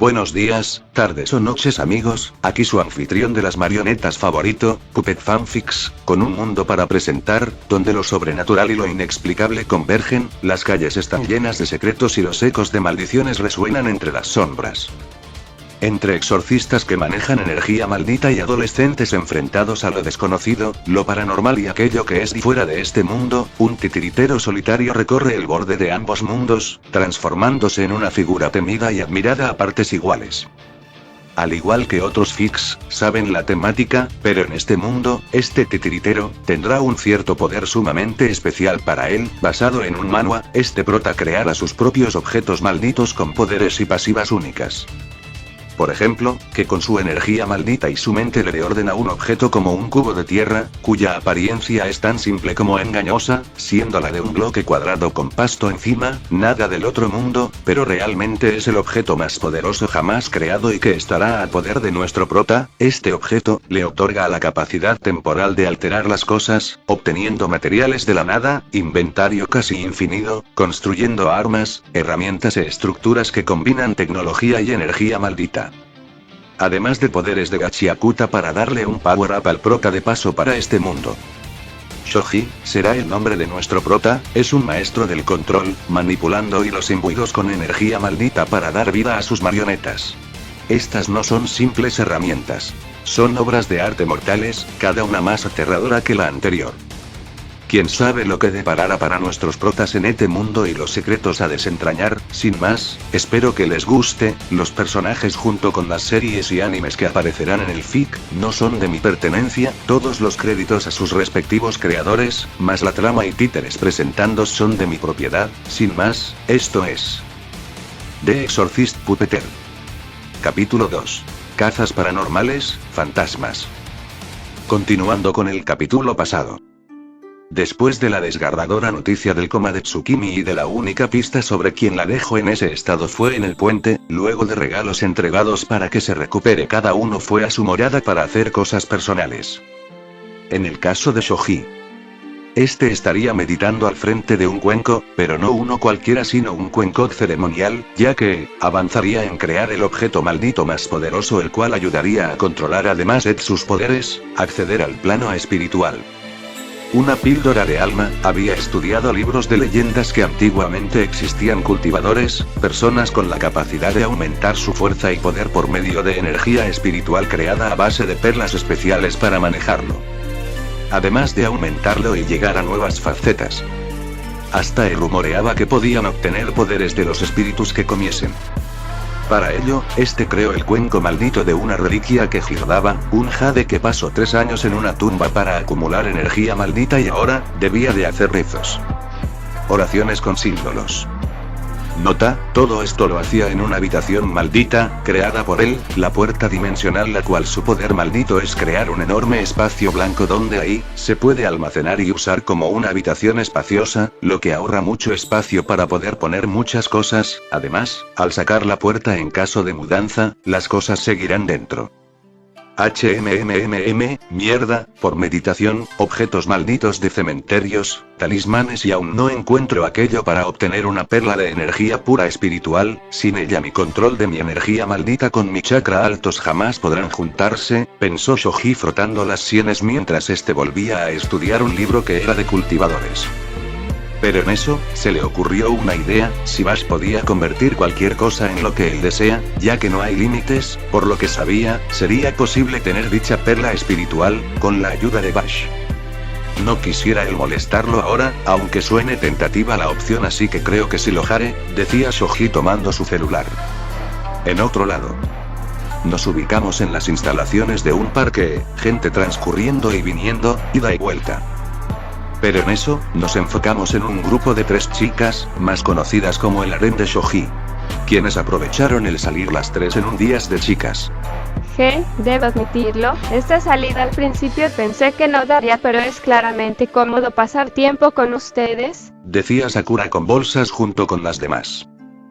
Buenos días, tardes o noches amigos, aquí su anfitrión de las marionetas favorito, Puppet Fanfics, con un mundo para presentar, donde lo sobrenatural y lo inexplicable convergen, las calles están llenas de secretos y los ecos de maldiciones resuenan entre las sombras. Entre exorcistas que manejan energía maldita y adolescentes enfrentados a lo desconocido, lo paranormal y aquello que es fuera de este mundo, un titiritero solitario recorre el borde de ambos mundos, transformándose en una figura temida y admirada a partes iguales. Al igual que otros fics, saben la temática, pero en este mundo, este titiritero, tendrá un cierto poder sumamente especial para él, basado en un manhwa, este prota creará sus propios objetos malditos con poderes y pasivas únicas. Por ejemplo, que con su energía maldita y su mente le dé orden a un objeto como un cubo de tierra, cuya apariencia es tan simple como engañosa, siendo la de un bloque cuadrado con pasto encima, nada del otro mundo, pero realmente es el objeto más poderoso jamás creado y que estará a poder de nuestro prota. Este objeto le otorga la capacidad temporal de alterar las cosas, obteniendo materiales de la nada, inventario casi infinito, construyendo armas, herramientas e estructuras que combinan tecnología y energía maldita. Además de poderes de Gachiakuta para darle un power-up al prota de paso para este mundo. Shoji, será el nombre de nuestro prota, es un maestro del control, manipulando hilos imbuidos con energía maldita para dar vida a sus marionetas. Estas no son simples herramientas. Son obras de arte mortales, cada una más aterradora que la anterior. Quién sabe lo que deparará para nuestros protas en este mundo y los secretos a desentrañar. Sin más, espero que les guste. Los personajes junto con las series y animes que aparecerán en el fic, no son de mi pertenencia, todos los créditos a sus respectivos creadores, más la trama y títeres presentando son de mi propiedad. Sin más, esto es The Exorcist Puppeteer. Capítulo 2. Cazas paranormales, fantasmas. Continuando con el capítulo pasado. Después de la desgarradora noticia del coma de Tsukimi y de la única pista sobre quién la dejó en ese estado fue en el puente, luego de regalos entregados para que se recupere, cada uno fue a su morada para hacer cosas personales. En el caso de Shoji, este estaría meditando al frente de un cuenco, pero no uno cualquiera sino un cuenco ceremonial, ya que avanzaría en crear el objeto maldito más poderoso, el cual ayudaría a controlar además de sus poderes, acceder al plano espiritual. Una píldora de alma, había estudiado libros de leyendas que antiguamente existían cultivadores, personas con la capacidad de aumentar su fuerza y poder por medio de energía espiritual creada a base de perlas especiales para manejarlo. Además de aumentarlo y llegar a nuevas facetas. Hasta él rumoreaba que podían obtener poderes de los espíritus que comiesen. Para ello, este creó el cuenco maldito de una reliquia que girdaba, un jade que pasó 3 años en una tumba para acumular energía maldita y ahora, debía de hacer rezos. Oraciones con símbolos. Nota, todo esto lo hacía en una habitación maldita, creada por él, la puerta dimensional, la cual su poder maldito es crear un enorme espacio blanco donde ahí, se puede almacenar y usar como una habitación espaciosa, lo que ahorra mucho espacio para poder poner muchas cosas. Además, al sacar la puerta en caso de mudanza, las cosas seguirán dentro. Mierda, por meditación, objetos malditos de cementerios, talismanes y aún no encuentro aquello para obtener una perla de energía pura espiritual, sin ella mi control de mi energía maldita con mi chakra altos jamás podrán juntarse, pensó Shoji frotando las sienes mientras este volvía a estudiar un libro que era de cultivadores. Pero en eso, se le ocurrió una idea, si Bash podía convertir cualquier cosa en lo que él desea, ya que no hay límites, por lo que sabía, sería posible tener dicha perla espiritual, con la ayuda de Bash. No quisiera él molestarlo ahora, aunque suene tentativa la opción, así que creo que si lo haré, decía Shoji tomando su celular. En otro lado. Nos ubicamos en las instalaciones de un parque, gente transcurriendo y viniendo, ida y vuelta. Pero en eso, nos enfocamos en un grupo de 3 chicas, más conocidas como el harem de Shoji. Quienes aprovecharon el salir las 3 en un día de chicas. Debo admitirlo, esta salida al principio pensé que no daría, pero es claramente cómodo pasar tiempo con ustedes, decía Sakura con bolsas junto con las demás.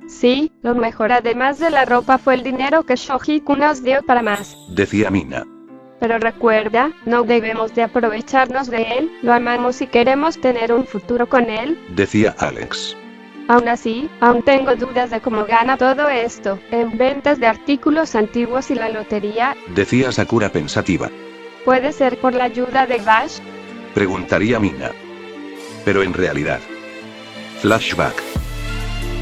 Sí, lo mejor además de la ropa fue el dinero que Shoji-kun nos dio para más, decía Mina. Pero recuerda, no debemos de aprovecharnos de él, lo amamos y queremos tener un futuro con él, decía Alex. Aún así, aún tengo dudas de cómo gana todo esto, en ventas de artículos antiguos y la lotería. Decía Sakura pensativa. ¿Puede ser por la ayuda de Bash? Preguntaría Mina. Pero en realidad. Flashback.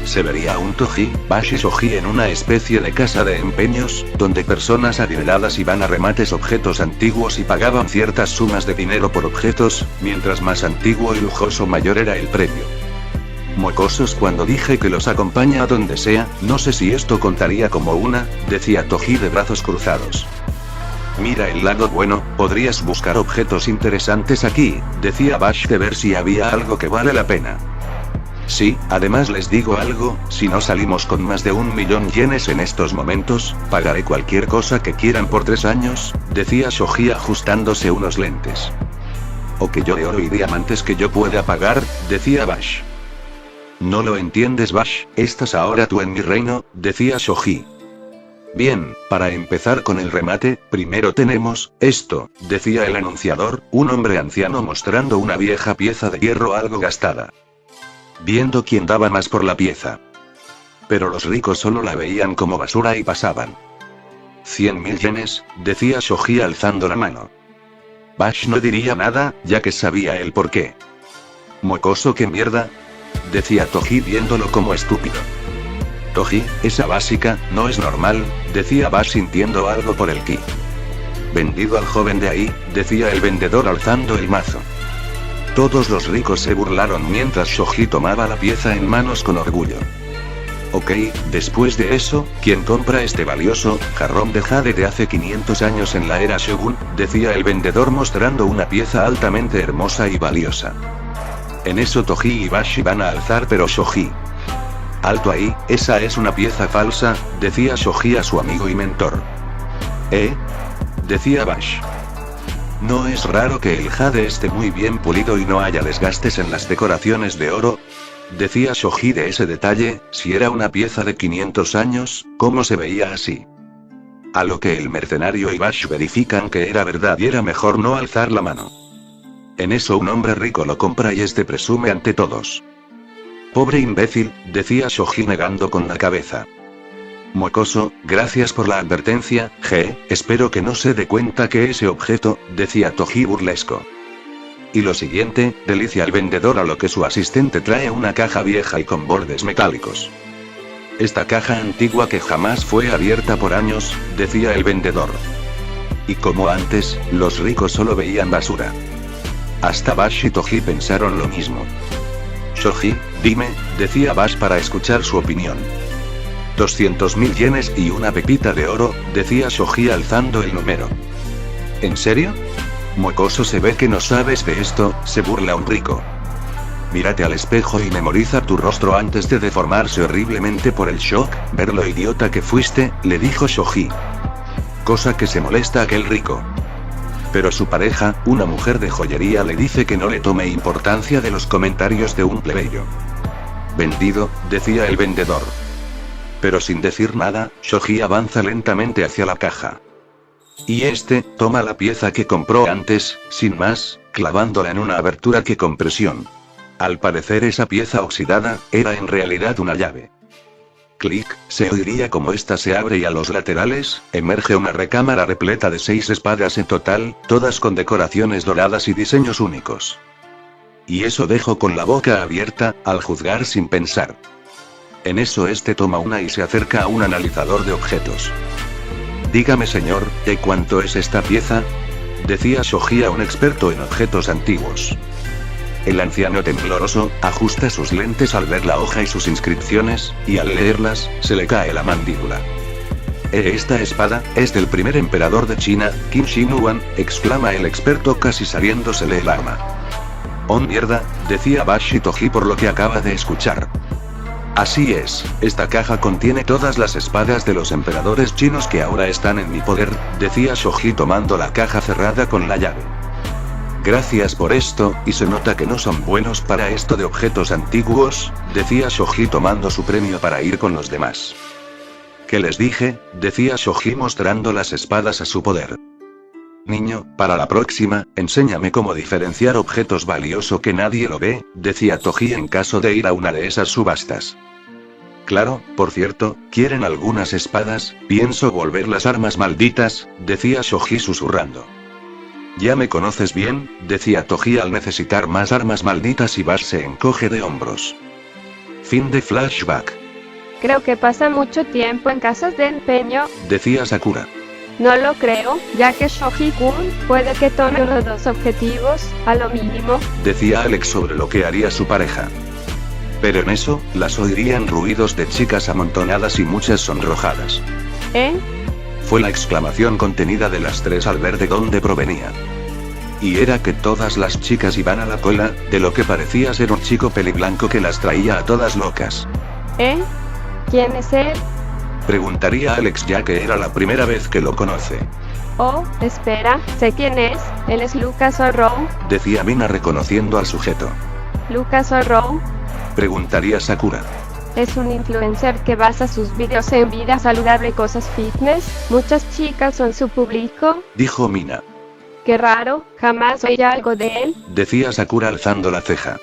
Se vería a un Toji, Bash y Shoji en una especie de casa de empeños, donde personas adineradas iban a remates objetos antiguos y pagaban ciertas sumas de dinero por objetos, mientras más antiguo y lujoso mayor era el premio. Mocosos, cuando dije que los acompaña a donde sea, no sé si esto contaría como una, decía Toji de brazos cruzados. Mira el lado bueno, podrías buscar objetos interesantes aquí, decía Bash, de ver si había algo que vale la pena. Sí, además les digo algo, si no salimos con más de 1.000.000 yenes en estos momentos, pagaré cualquier cosa que quieran por 3 años, decía Shoji ajustándose unos lentes. O que yo de oro y diamantes que yo pueda pagar, decía Bash. No lo entiendes, Bash, estás ahora tú en mi reino, decía Shoji. Bien, para empezar con el remate, primero tenemos esto, decía el anunciador, un hombre anciano mostrando una vieja pieza de hierro algo gastada. Viendo quién daba más por la pieza. Pero los ricos solo la veían como basura y pasaban. 100.000 yenes, decía Shoji alzando la mano. Bash no diría nada, ya que sabía el porqué. Mocoso, ¿qué mierda?, decía Toji viéndolo como estúpido. Toji, esa básica, no es normal, decía Bash sintiendo algo por el ki. Vendido al joven de ahí, decía el vendedor alzando el mazo. Todos los ricos se burlaron mientras Shoji tomaba la pieza en manos con orgullo. Ok, después de eso, ¿quién compra este valioso jarrón de jade de hace 500 años en la era Shogun?, decía el vendedor mostrando una pieza altamente hermosa y valiosa. En eso Toji y Bash iban a alzar, pero Shoji. Alto ahí, esa es una pieza falsa, decía Shoji a su amigo y mentor. Decía Bash. ¿No es raro que el jade esté muy bien pulido y no haya desgastes en las decoraciones de oro?, decía Shoji de ese detalle, si era una pieza de 500 años, ¿cómo se veía así? A lo que el mercenario y Bash verifican que era verdad y era mejor no alzar la mano. En eso un hombre rico lo compra y este presume ante todos. Pobre imbécil, decía Shoji negando con la cabeza. Mocoso, gracias por la advertencia, espero que no se dé cuenta que ese objeto, decía Toji burlesco. Y lo siguiente, delicia al vendedor, a lo que su asistente trae una caja vieja y con bordes metálicos. Esta caja antigua que jamás fue abierta por años, decía el vendedor. Y como antes, los ricos solo veían basura. Hasta Bash y Toji pensaron lo mismo. Shoji, dime, decía Bash para escuchar su opinión. 200.000 yenes y una pepita de oro, decía Shoji alzando el número. ¿En serio? Mocoso, se ve que no sabes de esto, se burla un rico. Mírate al espejo y memoriza tu rostro antes de deformarse horriblemente por el shock, ver lo idiota que fuiste, le dijo Shoji. Cosa que se molesta aquel rico. Pero su pareja, una mujer de joyería, le dice que no le tome importancia de los comentarios de un plebeyo. Vendido, decía el vendedor. Pero sin decir nada, Shoji avanza lentamente hacia la caja. Y este, toma la pieza que compró antes, sin más, clavándola en una abertura que con presión. Al parecer esa pieza oxidada, era en realidad una llave. Clic, se oiría como esta se abre y a los laterales, emerge una recámara repleta de 6 espadas en total, todas con decoraciones doradas y diseños únicos. Y eso dejó con la boca abierta, al juzgar sin pensar. En eso este toma una y se acerca a un analizador de objetos. Dígame señor, ¿de cuánto es esta pieza?, decía Shoji a un experto en objetos antiguos. El anciano tembloroso, ajusta sus lentes al ver la hoja y sus inscripciones, y al leerlas, se le cae la mandíbula. Esta espada, es del primer emperador de China, Qin Shi Huang, exclama el experto casi saliéndosele el alma. Oh mierda, decía Bash y Toji por lo que acaba de escuchar. Así es, esta caja contiene todas las espadas de los emperadores chinos que ahora están en mi poder, decía Shoji tomando la caja cerrada con la llave. Gracias por esto, y se nota que no son buenos para esto de objetos antiguos, decía Shoji tomando su premio para ir con los demás. ¿Qué les dije?, decía Shoji mostrando las espadas a su poder. Niño, para la próxima, enséñame cómo diferenciar objetos valiosos que nadie lo ve, decía Toji en caso de ir a una de esas subastas. Claro, por cierto, ¿quieren algunas espadas? Pienso volver las armas malditas, decía Shoji susurrando. Ya me conoces bien, decía Toji al necesitar más armas malditas y Bash se encoge de hombros. Fin de flashback. Creo que pasa mucho tiempo en casas de empeño, Decía Sakura. No lo creo, ya que Shoji-kun puede que tome uno o dos objetivos, a lo mínimo. Decía Alex sobre lo que haría su pareja. Pero en eso, las oirían ruidos de chicas amontonadas y muchas sonrojadas. ¿Eh? Fue la exclamación contenida de las tres al ver de dónde provenía. Y era que todas las chicas iban a la cola, de lo que parecía ser un chico peliblanco que las traía a todas locas. ¿Eh? ¿Quién es él? Preguntaría Alex ya que era la primera vez que lo conoce. Oh, espera, sé quién es, él es Lucas O'Rowe. Decía Mina reconociendo al sujeto. Lucas O'Rowe Preguntaría Sakura. es un influencer que basa sus videos en vida saludable y cosas fitness. Muchas chicas son su público. Dijo Mina. Qué raro, jamás oí algo de él. Decía Sakura alzando la ceja.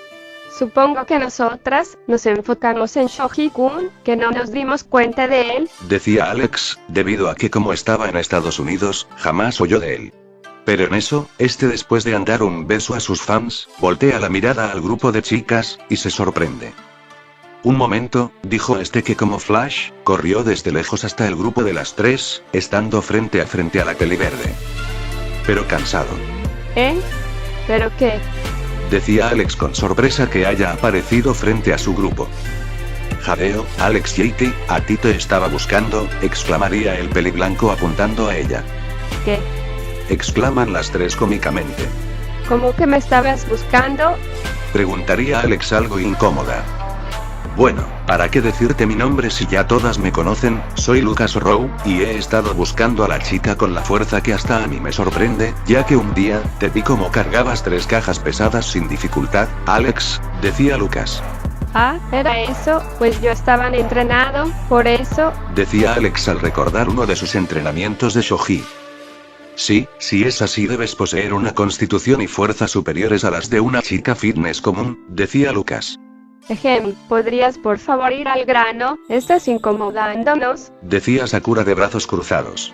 Supongo que nosotras nos enfocamos en Shoji-kun, que no nos dimos cuenta de él. Decía Alex, debido a que como estaba en Estados Unidos, jamás oyó de él. Pero en eso, después de andar un beso a sus fans, voltea la mirada al grupo de chicas, y se sorprende. Un momento, dijo que como Flash, corrió desde lejos hasta el grupo de las tres, estando frente a la peli verde. Pero cansado. ¿Eh? ¿Pero qué? Decía Alex con sorpresa que haya aparecido frente a su grupo. Jadeo, Alex Yiti, a ti te estaba buscando, exclamaría el peliblanco apuntando a ella. ¿Qué? Exclaman las tres cómicamente. ¿Cómo que me estabas buscando? Preguntaría Alex algo incómoda. Bueno, ¿para qué decirte mi nombre si ya todas me conocen? Soy Lucas O'Rowe, y he estado buscando a la chica con la fuerza que hasta a mí me sorprende, ya que un día, te vi como cargabas 3 cajas pesadas sin dificultad, Alex, decía Lucas. Ah, era eso, pues yo estaba entrenado, por eso. Decía Alex al recordar uno de sus entrenamientos de Shoji. Sí, si es así debes poseer una constitución y fuerza superiores a las de una chica fitness común, decía Lucas. ¿Podrías por favor ir al grano? Estás incomodándonos. Decía Sakura de brazos cruzados.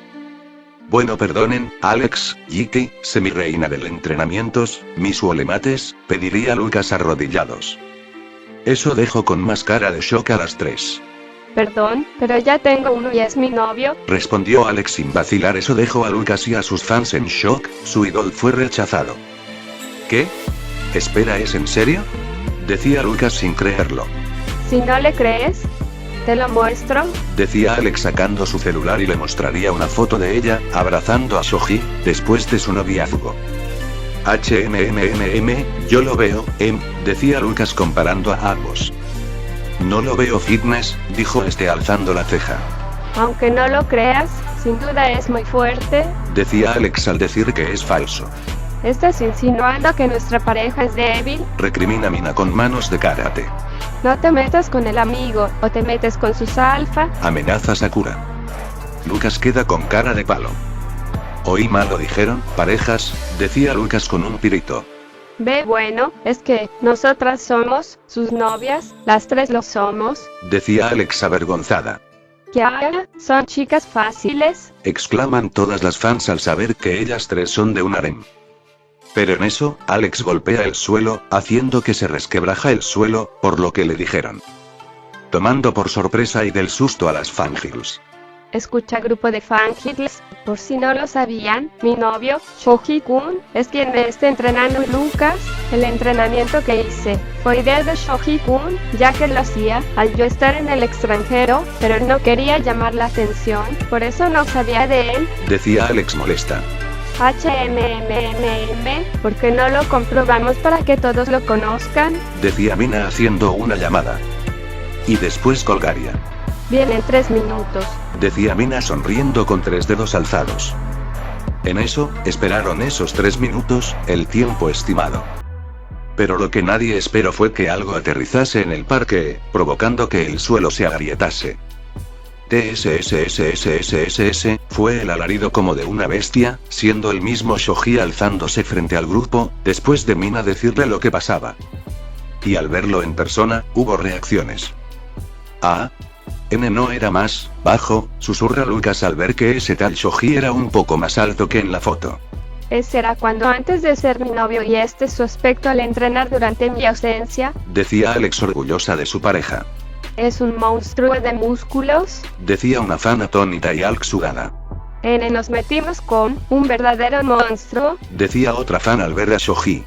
Bueno, perdonen, Alex, Yiti, semireina del entrenamientos, mis ulemates, pediría Lucas arrodillados. Eso dejó con más cara de shock a las tres. Perdón, pero ya tengo uno y es mi novio. Respondió Alex sin vacilar. Eso dejó a Lucas y a sus fans en shock, su idol fue rechazado. ¿Qué? Espera, ¿es en serio? Decía Lucas sin creerlo. Si no le crees, te lo muestro. Decía Alex sacando su celular y le mostraría una foto de ella, abrazando a Shoji, después de su noviazgo. Yo lo veo, decía Lucas comparando a ambos. No lo veo fitness, dijo alzando la ceja. Aunque no lo creas, sin duda es muy fuerte. Decía Alex al decir que es falso. ¿Estás insinuando que nuestra pareja es débil? Recrimina Mina con manos de karate. No te metas con el amigo, o te metes con sus alfa. Amenaza Sakura. Lucas queda con cara de palo. Oí mal lo dijeron, parejas, decía Lucas con un pirito. Bueno, es que, nosotras somos, sus novias, las tres lo somos. Decía Alex avergonzada. ¿Qué haga? ¿Son chicas fáciles? Exclaman todas las fans al saber que ellas tres son de un harem. Pero en eso, Alex golpea el suelo, haciendo que se resquebraja el suelo, por lo que le dijeron. Tomando por sorpresa y del susto a las fangirls. Escucha, grupo de fangirls, por si no lo sabían, mi novio, Shoji-kun, es quien me está entrenando. Lucas, el entrenamiento que hice, fue idea de Shoji-kun, ya que lo hacía, al yo estar en el extranjero, pero no quería llamar la atención, por eso no sabía de él. Decía Alex molesta. ¿Por qué no lo comprobamos para que todos lo conozcan? Decía Mina haciendo una llamada. Y después colgaría. Vienen 3 minutos. Decía Mina sonriendo con 3 dedos alzados. En eso, esperaron esos 3 minutos, el tiempo estimado. Pero lo que nadie esperó fue que algo aterrizase en el parque, provocando que el suelo se agrietase. TSSSSSSS, fue el alarido como de una bestia, siendo el mismo Shoji alzándose frente al grupo, después de Mina decirle lo que pasaba. Y al verlo en persona, hubo reacciones. Ah. N no era más bajo, susurra Lucas al ver que ese tal Shoji era un poco más alto que en la foto. Ese era cuando antes de ser mi novio y este su aspecto al entrenar durante mi ausencia, decía Alex orgullosa de su pareja. Es un monstruo de músculos, decía una fan atónita y algo sudada. N nos metimos con un verdadero monstruo, decía otra fan al ver a Shoji.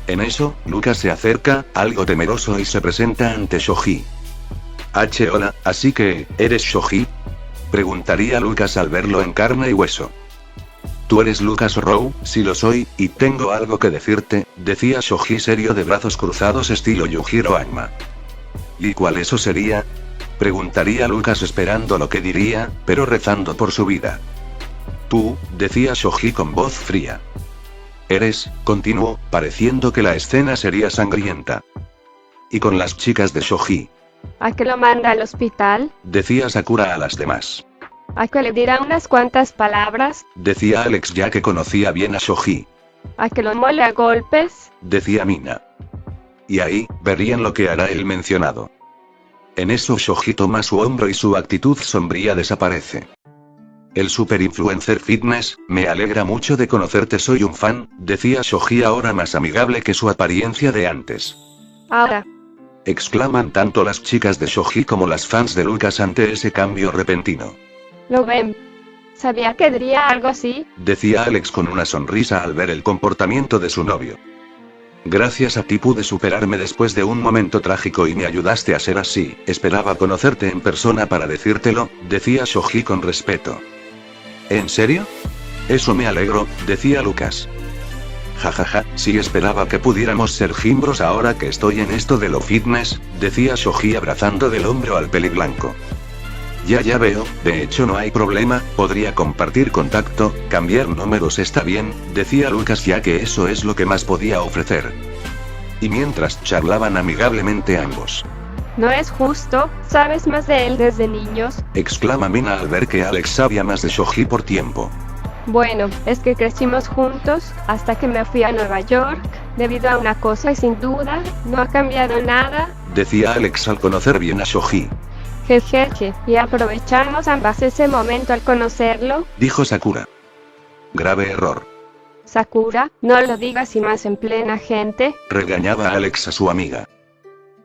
En eso, Lucas se acerca, algo temeroso y se presenta ante Shoji. Hola, así que, ¿eres Shoji? Preguntaría Lucas al verlo en carne y hueso. Tú eres Lucas Rowe, sí lo soy, y tengo algo que decirte, decía Shoji serio de brazos cruzados estilo Yujiro Hanma. ¿Y cuál eso sería? Preguntaría Lucas esperando lo que diría, pero rezando por su vida. Tú, decía Shoji con voz fría. Eres, continuó, pareciendo que la escena sería sangrienta. Y con las chicas de Shoji. ¿A que lo manda al hospital? Decía Sakura a las demás. ¿A que le dirá unas cuantas palabras? Decía Alex ya que conocía bien a Shoji. ¿A que lo mole a golpes? Decía Mina. Y ahí, verían lo que hará el mencionado. En eso Shoji toma su hombro y su actitud sombría desaparece. El super influencer fitness, me alegra mucho de conocerte, soy un fan, decía Shoji ahora más amigable que su apariencia de antes. Ahora. Exclaman tanto las chicas de Shoji como las fans de Lucas ante ese cambio repentino. ¿Lo ven? Sabía que diría algo así, decía Alex con una sonrisa al ver el comportamiento de su novio. Gracias a ti pude superarme después de un momento trágico y me ayudaste a ser así, esperaba conocerte en persona para decírtelo, decía Shoji con respeto. ¿En serio? Eso me alegro, decía Lucas. Jajaja, sí esperaba que pudiéramos ser gimbros ahora que estoy en esto de lo fitness, decía Shoji abrazando del hombro al peliblanco. Ya veo, de hecho no hay problema, podría compartir contacto, cambiar números está bien, decía Lucas ya que eso es lo que más podía ofrecer. Y mientras charlaban amigablemente ambos. No es justo, sabes más de él desde niños, exclama Mina al ver que Alex sabía más de Shoji por tiempo. Bueno, es que crecimos juntos, hasta que me fui a Nueva York, debido a una cosa y sin duda, no ha cambiado nada, decía Alex al conocer bien a Shoji. Jejeje, y aprovechamos ambas ese momento al conocerlo, dijo Sakura. Grave error. Sakura, no lo digas y más en plena gente, regañaba Alex a su amiga.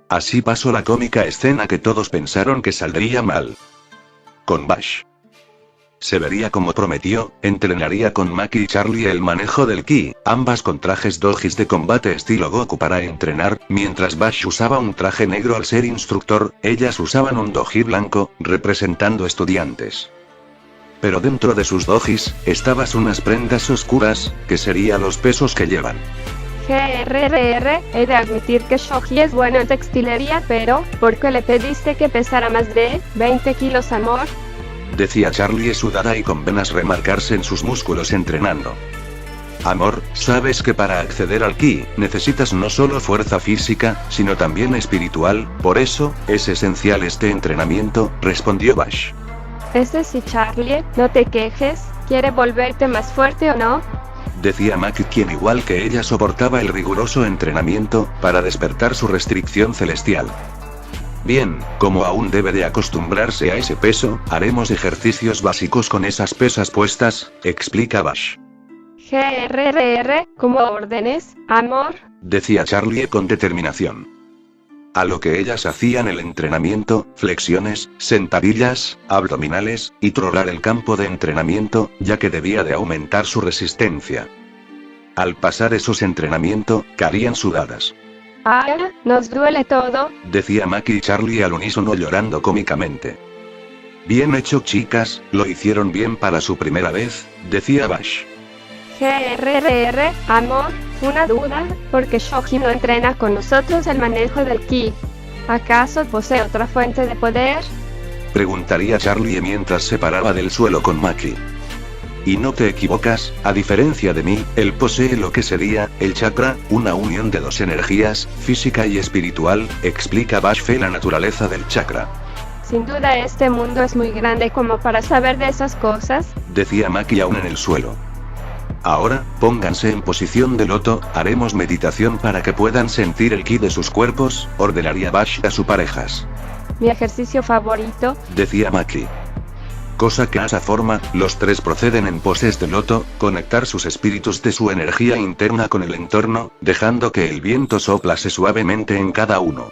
Así pasó la cómica escena que todos pensaron que saldría mal. Con Bash. Se vería como prometió, entrenaría con Maki y Charlie el manejo del ki, ambas con trajes dojis de combate estilo Goku para entrenar, mientras Bash usaba un traje negro al ser instructor, ellas usaban un doji blanco, representando estudiantes. Pero dentro de sus dojis, estaban unas prendas oscuras, que serían los pesos que llevan. He de admitir que Shoji es bueno en textilería, pero, ¿por qué le pediste que pesara más de 20 kilos, amor? Decía Charlie sudada y con venas remarcarse en sus músculos entrenando. Amor, sabes que para acceder al ki, necesitas no solo fuerza física, sino también espiritual, por eso, es esencial este entrenamiento, respondió Bash. Ese sí, Charlie, no te quejes, ¿quiere volverte más fuerte o no? Decía Maki quien igual que ella soportaba el riguroso entrenamiento, para despertar su restricción celestial. Bien, como aún debe de acostumbrarse a ese peso, haremos ejercicios básicos con esas pesas puestas, explica Bash. ¿Como órdenes, amor? Decía Charlie con determinación. A lo que ellas hacían el entrenamiento, flexiones, sentadillas, abdominales, y trolar el campo de entrenamiento, ya que debía de aumentar su resistencia. Al pasar esos entrenamientos, caían sudadas. Ah, nos duele todo, decía Maki y Charlie al unísono llorando cómicamente. Bien hecho chicas, lo hicieron bien para su primera vez, decía Bash. Amor, una duda, porque Shoji no entrena con nosotros el manejo del ki. ¿Acaso posee otra fuente de poder? Preguntaría Charlie mientras se paraba del suelo con Maki. Y no te equivocas, a diferencia de mí, él posee lo que sería, el chakra, una unión de dos energías, física y espiritual, explica Bash la naturaleza del chakra. sin duda este mundo es muy grande como para saber de esas cosas, decía Maki aún en el suelo. Ahora, pónganse en posición de loto, haremos meditación para que puedan sentir el ki de sus cuerpos, ordenaría Bash a sus parejas. Mi ejercicio favorito, decía Maki. Cosa que a esa forma, los tres proceden en poses de loto, conectar sus espíritus de su energía interna con el entorno, dejando que el viento soplase suavemente en cada uno.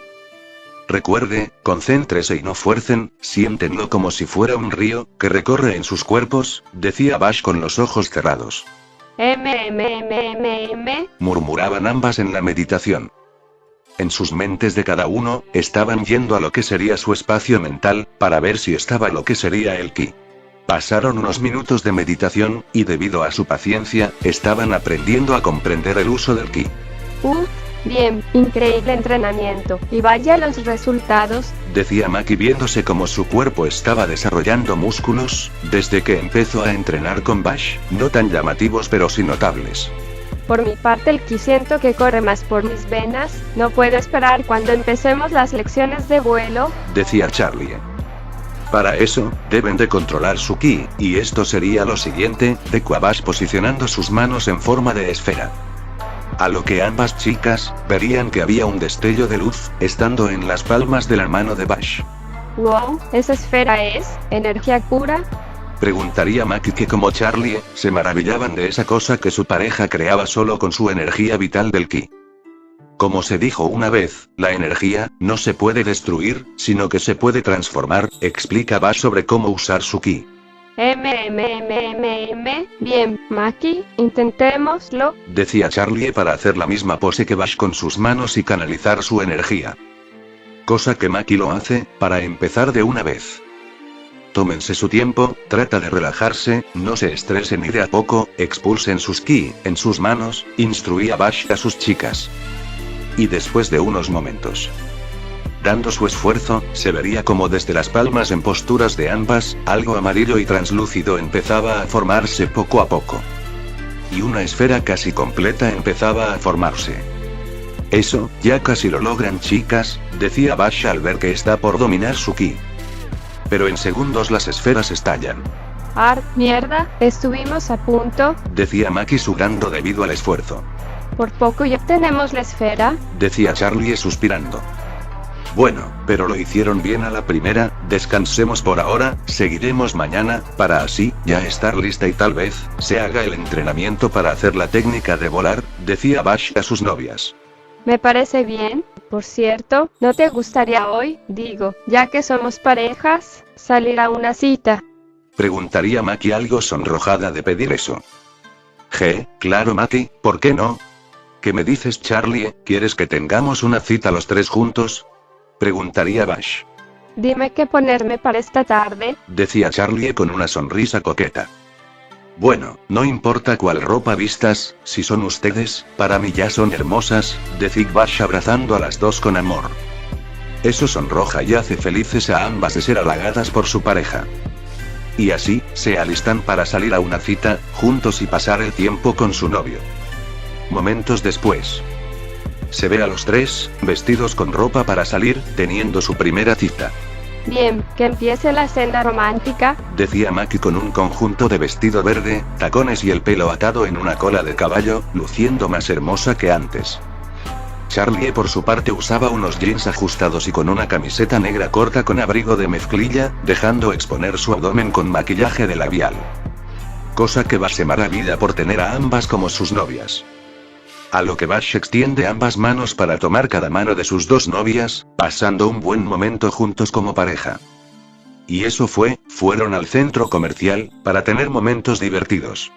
Recuerde, concéntrese y no fuercen, siéntenlo como si fuera un río, que recorre en sus cuerpos, decía Bash con los ojos cerrados. Murmuraban ambas en la meditación. En sus mentes de cada uno, estaban yendo a lo que sería su espacio mental, para ver si estaba lo que sería el ki. Pasaron unos minutos de meditación, y debido a su paciencia, estaban aprendiendo a comprender el uso del ki. Bien, increíble entrenamiento, y vaya los resultados, decía Maki viéndose como su cuerpo estaba desarrollando músculos, desde que empezó a entrenar con Bash, no tan llamativos pero sí notables. Por mi parte el ki siento que corre más por mis venas, no puedo esperar cuando empecemos las lecciones de vuelo, decía Charlie. Para eso, deben de controlar su ki, y esto sería lo siguiente, decía Bash posicionando sus manos en forma de esfera. A lo que ambas chicas, verían que había un destello de luz, estando en las palmas de la mano de Bash. Wow, ¿esa esfera es energía pura? Preguntaría Maki que como Charlie, se maravillaban de esa cosa que su pareja creaba solo con su energía vital del ki. Como se dijo una vez, la energía, no se puede destruir, sino que se puede transformar, explica Bash sobre cómo usar su ki. Bien, Maki, intentémoslo, decía Charlie para hacer la misma pose que Bash con sus manos y canalizar su energía. Cosa que Maki lo hace, para empezar de una vez. Tómense su tiempo, trata de relajarse, no se estresen y de a poco, expulsen sus ki, en sus manos, instruía Bash a sus chicas. Y después de unos momentos, dando su esfuerzo, se vería como desde las palmas en posturas de ambas, algo amarillo y translúcido empezaba a formarse poco a poco. Y una esfera casi completa empezaba a formarse. Eso, ya casi lo logran chicas, decía Bash al ver que está por dominar su ki. Pero en segundos las esferas estallan. Mierda, estuvimos a punto, decía Maki sudando debido al esfuerzo. Por poco ya tenemos la esfera, decía Charlie suspirando. Bueno, pero lo hicieron bien a la primera, descansemos por ahora, seguiremos mañana, para así, ya estar lista y tal vez, se haga el entrenamiento para hacer la técnica de volar, decía Bash a sus novias. Me parece bien, por cierto, ¿no te gustaría hoy, digo, ya que somos parejas, salir a una cita? Preguntaría Maki algo sonrojada de pedir eso. Claro Maki, ¿por qué no? ¿Qué me dices Charlie? ¿Quieres que tengamos una cita los tres juntos? Preguntaría Bash. Dime qué ponerme para esta tarde, decía Charlie con una sonrisa coqueta. Bueno, no importa cuál ropa vistas, si son ustedes, para mí ya son hermosas, decía Bash abrazando a las dos con amor. Eso sonroja y hace felices a ambas de ser halagadas por su pareja. Y así, se alistan para salir a una cita, juntos y pasar el tiempo con su novio. Momentos después, se ve a los tres, vestidos con ropa para salir, teniendo su primera cita. Bien, que empiece la cena romántica, decía Maki con un conjunto de vestido verde, tacones y el pelo atado en una cola de caballo, luciendo más hermosa que antes. Charlie por su parte usaba unos jeans ajustados y con una camiseta negra corta con abrigo de mezclilla, dejando exponer su abdomen con maquillaje de labial. Cosa que Bash se maravilla por tener a ambas como sus novias. A lo que Bash extiende ambas manos para tomar cada mano de sus dos novias, pasando un buen momento juntos como pareja. Y eso fueron al centro comercial, para tener momentos divertidos.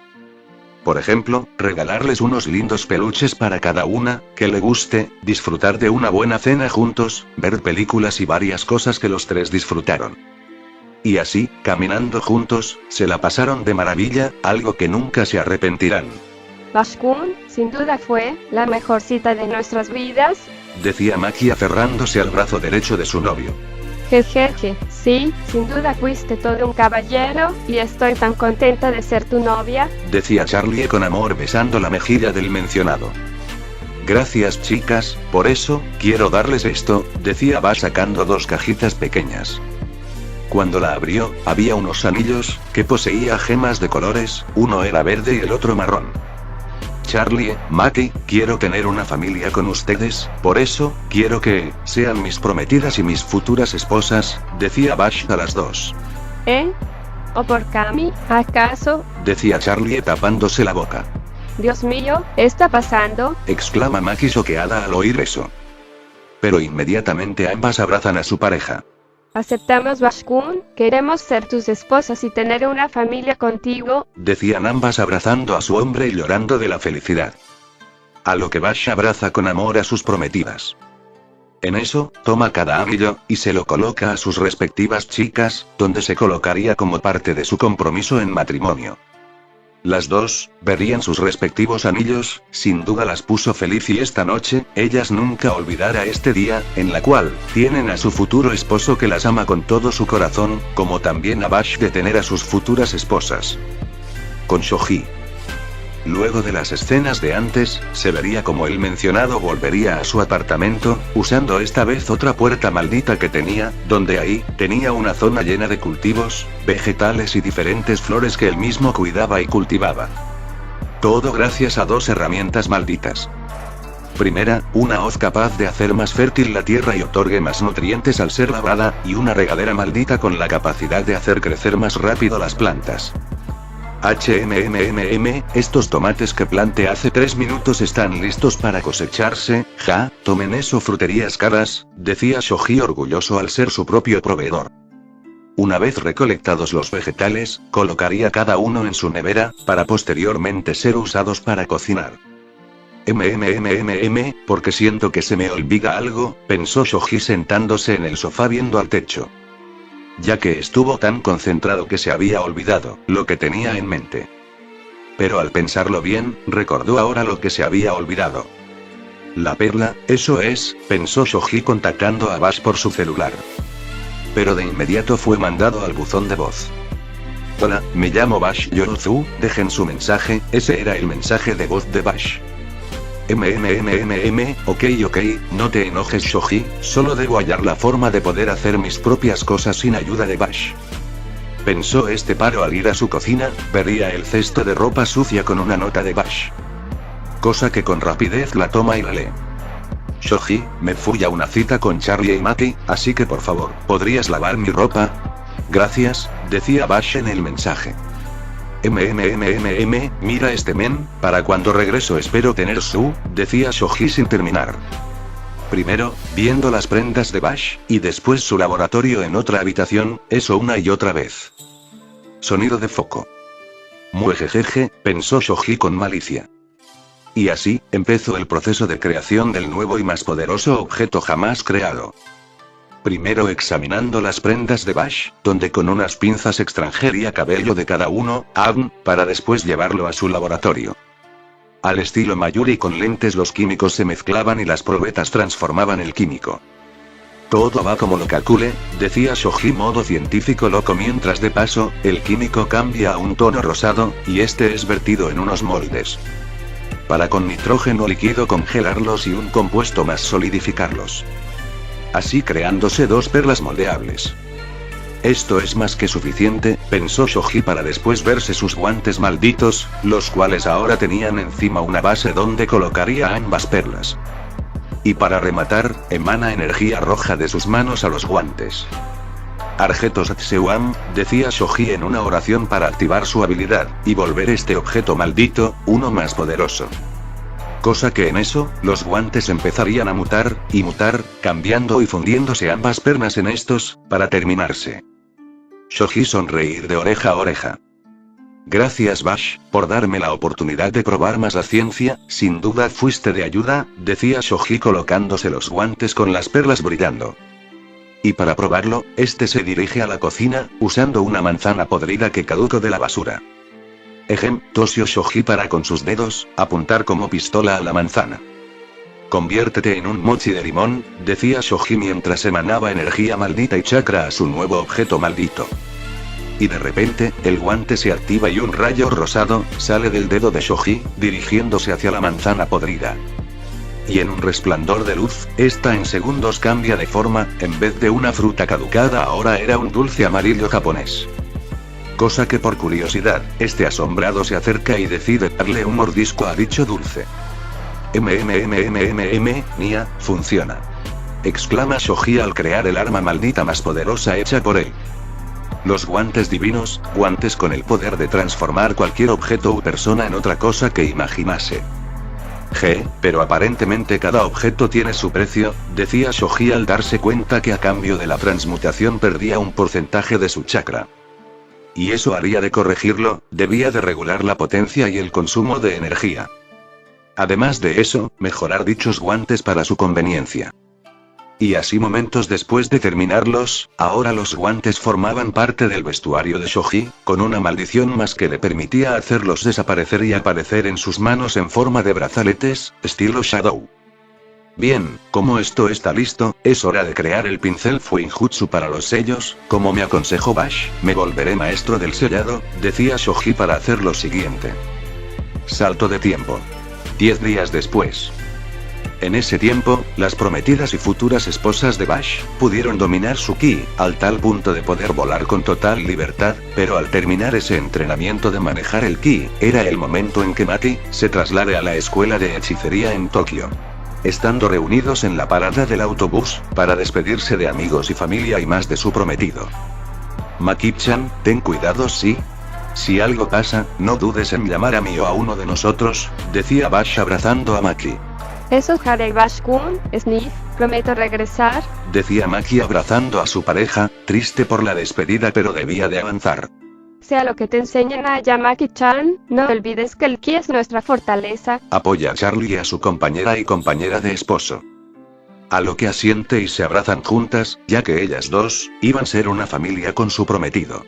Por ejemplo, regalarles unos lindos peluches para cada una, que le guste, disfrutar de una buena cena juntos, ver películas y varias cosas que los tres disfrutaron. Y así, caminando juntos, se la pasaron de maravilla, algo que nunca se arrepentirán. Bash-kun, sin duda fue la mejor cita de nuestras vidas, decía Maki aferrándose al brazo derecho de su novio. Jejeje, sí, sin duda fuiste todo un caballero, y estoy tan contenta de ser tu novia, decía Charlie con amor besando la mejilla del mencionado. Gracias chicas, por eso, quiero darles esto, decía Bash sacando dos cajitas pequeñas. Cuando la abrió, había unos anillos, que poseía gemas de colores, uno era verde y el otro marrón. Charlie, Maki, quiero tener una familia con ustedes, por eso, quiero que sean mis prometidas y mis futuras esposas, decía Bash a las dos. ¿O por Cami, acaso? Decía Charlie tapándose la boca. Dios mío, ¿qué está pasando? Exclama Maki choqueada al oír eso. Pero inmediatamente ambas abrazan a su pareja. Aceptamos, Bash-kun, queremos ser tus esposas y tener una familia contigo, decían ambas abrazando a su hombre y llorando de la felicidad. A lo que Bash abraza con amor a sus prometidas. En eso, toma cada anillo, y se lo coloca a sus respectivas chicas, donde se colocaría como parte de su compromiso en matrimonio. Las dos, verían sus respectivos anillos, sin duda las puso feliz y esta noche, ellas nunca olvidará este día, en la cual, tienen a su futuro esposo que las ama con todo su corazón, como también a Bash de tener a sus futuras esposas. Con Shoji. Luego de las escenas de antes, se vería como el mencionado volvería a su apartamento, usando esta vez otra puerta maldita que tenía, donde ahí, tenía una zona llena de cultivos, vegetales y diferentes flores que él mismo cuidaba y cultivaba. Todo gracias a dos herramientas malditas. Primera, una hoz capaz de hacer más fértil la tierra y otorgue más nutrientes al ser lavada, y una regadera maldita con la capacidad de hacer crecer más rápido las plantas. Estos tomates que planté hace 3 minutos están listos para cosecharse, ja, tomen eso fruterías caras, decía Shoji orgulloso al ser su propio proveedor. Una vez recolectados los vegetales, colocaría cada uno en su nevera, para posteriormente ser usados para cocinar. Porque siento que se me olvida algo, pensó Shoji sentándose en el sofá viendo al techo. Ya que estuvo tan concentrado que se había olvidado lo que tenía en mente. Pero al pensarlo bien, recordó ahora lo que se había olvidado. La perla, eso es, pensó Shoji contactando a Bash por su celular. Pero de inmediato fue mandado al buzón de voz. Hola, me llamo Bash Yoruzu, dejen su mensaje, ese era el mensaje de voz de Bash. Ok, no te enojes Shoji, solo debo hallar la forma de poder hacer mis propias cosas sin ayuda de Bash. Pensó este paro al ir a su cocina, vería el cesto de ropa sucia con una nota de Bash. Cosa que con rapidez la toma y la lee. Shoji, me fui a una cita con Charlie y Maki, así que por favor, ¿podrías lavar mi ropa? Gracias, decía Bash en el mensaje. Mira este men, para cuando regreso espero tener su, decía Shoji sin terminar. Primero, viendo las prendas de Bash, y después su laboratorio en otra habitación, eso una y otra vez. Sonido de foco. Muejejeje, pensó Shoji con malicia. Y así, empezó el proceso de creación del nuevo y más poderoso objeto jamás creado. Primero examinando las prendas de Bash, donde con unas pinzas extranjería cabello de cada uno, para después llevarlo a su laboratorio. Al estilo Mayuri con lentes los químicos se mezclaban y las probetas transformaban el químico. Todo va como lo calcule, decía Shoji modo científico loco mientras de paso, el químico cambia a un tono rosado, y este es vertido en unos moldes. Para con nitrógeno líquido congelarlos y un compuesto más solidificarlos. Así creándose 2 perlas moldeables. Esto es más que suficiente, pensó Shoji para después verse sus guantes malditos, los cuales ahora tenían encima una base donde colocaría ambas perlas. Y para rematar, emana energía roja de sus manos a los guantes. Argetos Atseuam, decía Shoji en una oración para activar su habilidad, y volver este objeto maldito, uno más poderoso. Cosa que en eso, los guantes empezarían a mutar, cambiando y fundiéndose ambas pernas en estos, para terminarse. Shoji sonreír de oreja a oreja. Gracias Bash, por darme la oportunidad de probar más la ciencia, sin duda fuiste de ayuda, decía Shoji colocándose los guantes con las perlas brillando. Y para probarlo, este se dirige a la cocina, usando una manzana podrida que caducó de la basura. Tosió Shoji para con sus dedos, apuntar como pistola a la manzana. Conviértete en un mochi de limón, decía Shoji mientras emanaba energía maldita y chakra a su nuevo objeto maldito. Y de repente, el guante se activa y un rayo rosado, sale del dedo de Shoji, dirigiéndose hacia la manzana podrida. y en un resplandor de luz, esta en segundos cambia de forma, en vez de una fruta caducada ahora era un dulce amarillo japonés. Cosa que por curiosidad, este asombrado se acerca y decide darle un mordisco a dicho dulce. Nia, funciona. Exclama Shoji al crear el arma maldita más poderosa hecha por él. Los guantes divinos, guantes con el poder de transformar cualquier objeto u persona en otra cosa que imaginase. Pero aparentemente cada objeto tiene su precio, decía Shoji al darse cuenta que a cambio de la transmutación perdía un porcentaje de su chakra. Y eso haría de corregirlo, debía de regular la potencia y el consumo de energía. Además de eso, mejorar dichos guantes para su conveniencia. Y así momentos después de terminarlos, ahora los guantes formaban parte del vestuario de Shoji, con una maldición más que le permitía hacerlos desaparecer y aparecer en sus manos en forma de brazaletes, estilo Shadow. Bien, como esto está listo, es hora de crear el pincel Fuinjutsu para los sellos, como me aconsejó Bash, me volveré maestro del sellado, decía Shoji para hacer lo siguiente. Salto de tiempo. 10 días después. En ese tiempo, las prometidas y futuras esposas de Bash pudieron dominar su ki, al tal punto de poder volar con total libertad, pero al terminar ese entrenamiento de manejar el ki, era el momento en que Maki se traslade a la escuela de hechicería en Tokio. Estando reunidos en la parada del autobús, para despedirse de amigos y familia y más de su prometido. Maki-chan, ten cuidado Si algo pasa, no dudes en llamar a mí o a uno de nosotros, decía Bash abrazando a Maki. Eso haré, Bash-kun, Sniff, prometo regresar, decía Maki abrazando a su pareja, triste por la despedida pero debía de avanzar. Sea lo que te enseñen a Yamaki-chan, no olvides que el ki es nuestra fortaleza. Apoya a Charlie a su compañera y compañera de esposo. A lo que asiente y se abrazan juntas, ya que ellas dos iban a ser una familia con su prometido.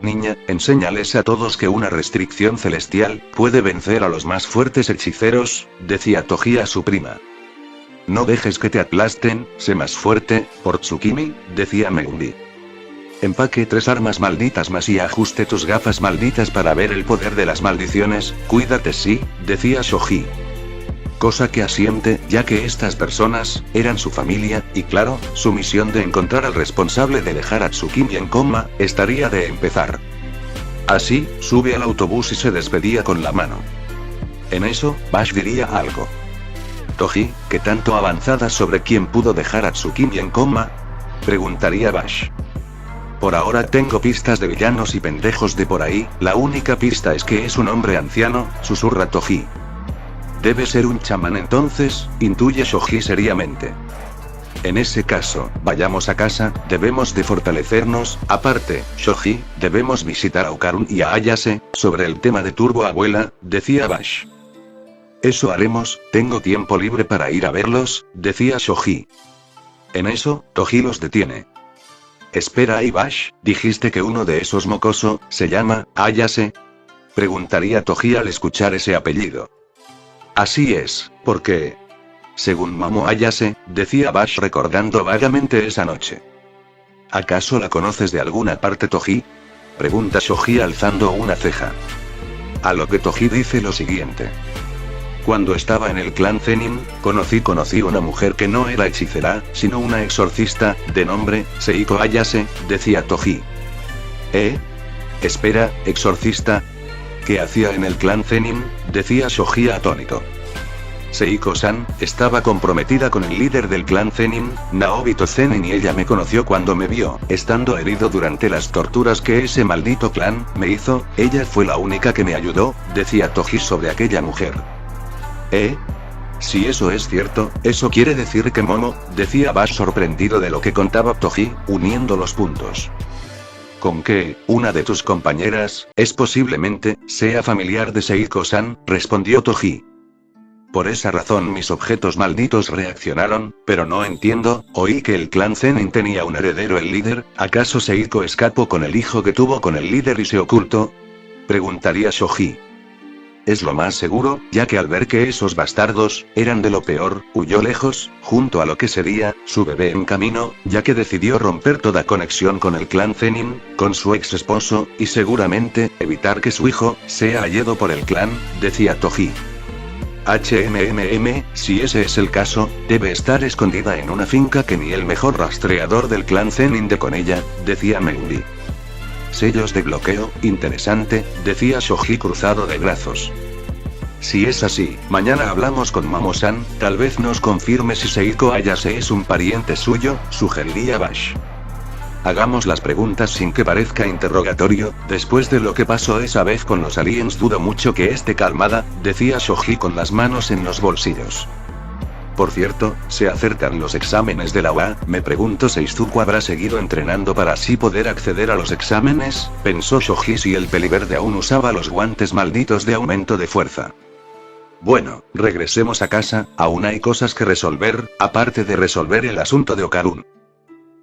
Niña, enséñales a todos que una restricción celestial puede vencer a los más fuertes hechiceros, decía Toji a su prima. No dejes que te aplasten, sé más fuerte, por Tsukimi, decía Megumi. Empaque 3 armas malditas más y ajuste tus gafas malditas para ver el poder de las maldiciones, cuídate decía Shoji. Cosa que asiente, ya que estas personas eran su familia, y claro, su misión de encontrar al responsable de dejar a Tsukimi en coma, estaría de empezar. Así, sube al autobús y se despedía con la mano. En eso, Bash diría algo. Toji, ¿qué tanto avanzada sobre quién pudo dejar a Tsukimi en coma? Preguntaría Bash. Por ahora tengo pistas de villanos y pendejos de por ahí, la única pista es que es un hombre anciano, susurra Toji. Debe ser un chamán entonces, intuye Shoji seriamente. En ese caso, vayamos a casa, debemos de fortalecernos, aparte, Shoji, debemos visitar a Okarun y a Ayase, sobre el tema de Turbo Abuela, decía Bash. Eso haremos, tengo tiempo libre para ir a verlos, decía Shoji. En eso, Toji los detiene. Espera ahí Bash, ¿dijiste que uno de esos mocoso, se llama, Ayase? Preguntaría Toji al escuchar ese apellido. Así es, porque... Según Mamo Ayase, decía Bash recordando vagamente esa noche. ¿Acaso la conoces de alguna parte Toji? Pregunta Shoji alzando una ceja. A lo que Toji dice lo siguiente. Cuando estaba en el clan Zenin, conocí una mujer que no era hechicera, sino una exorcista, de nombre, Seiko Ayase, decía Toji. Espera, exorcista... ¿Qué hacía en el clan Zenin? Decía Shoji atónito. Seiko-san, estaba comprometida con el líder del clan Zenin, Naobito Zenin y ella me conoció cuando me vio, estando herido durante las torturas que ese maldito clan me hizo, ella fue la única que me ayudó, decía Toji sobre aquella mujer. Si eso es cierto, eso quiere decir que Momo, decía Bash sorprendido de lo que contaba Toji, uniendo los puntos. ¿Con qué, una de tus compañeras, es posiblemente, sea familiar de Seiko-san? Respondió Toji. Por esa razón mis objetos malditos reaccionaron, pero no entiendo, oí que el clan Zenin tenía un heredero el líder, ¿acaso Seiko escapó con el hijo que tuvo con el líder y se ocultó? Preguntaría Shoji. Es lo más seguro, ya que al ver que esos bastardos eran de lo peor, huyó lejos, junto a lo que sería su bebé en camino, ya que decidió romper toda conexión con el clan Zenin, con su ex esposo, y seguramente evitar que su hijo sea hallado por el clan, decía Toji. Si ese es el caso, debe estar escondida en una finca que ni el mejor rastreador del clan Zenin de con ella, decía Megumi. Sellos de bloqueo, interesante, decía Shoji cruzado de brazos. Si es así, mañana hablamos con Mamo-san, tal vez nos confirme si Seiko Ayase es un pariente suyo, sugeriría Bash. Hagamos las preguntas sin que parezca interrogatorio, después de lo que pasó esa vez con los aliens dudo mucho que esté calmada, decía Shoji con las manos en los bolsillos. Por cierto, se acercan los exámenes de la UA, me pregunto si Izuku habrá seguido entrenando para así poder acceder a los exámenes, pensó Shoji si el peliverde aún usaba los guantes malditos de aumento de fuerza. Bueno, regresemos a casa, aún hay cosas que resolver, aparte de resolver el asunto de Okarun.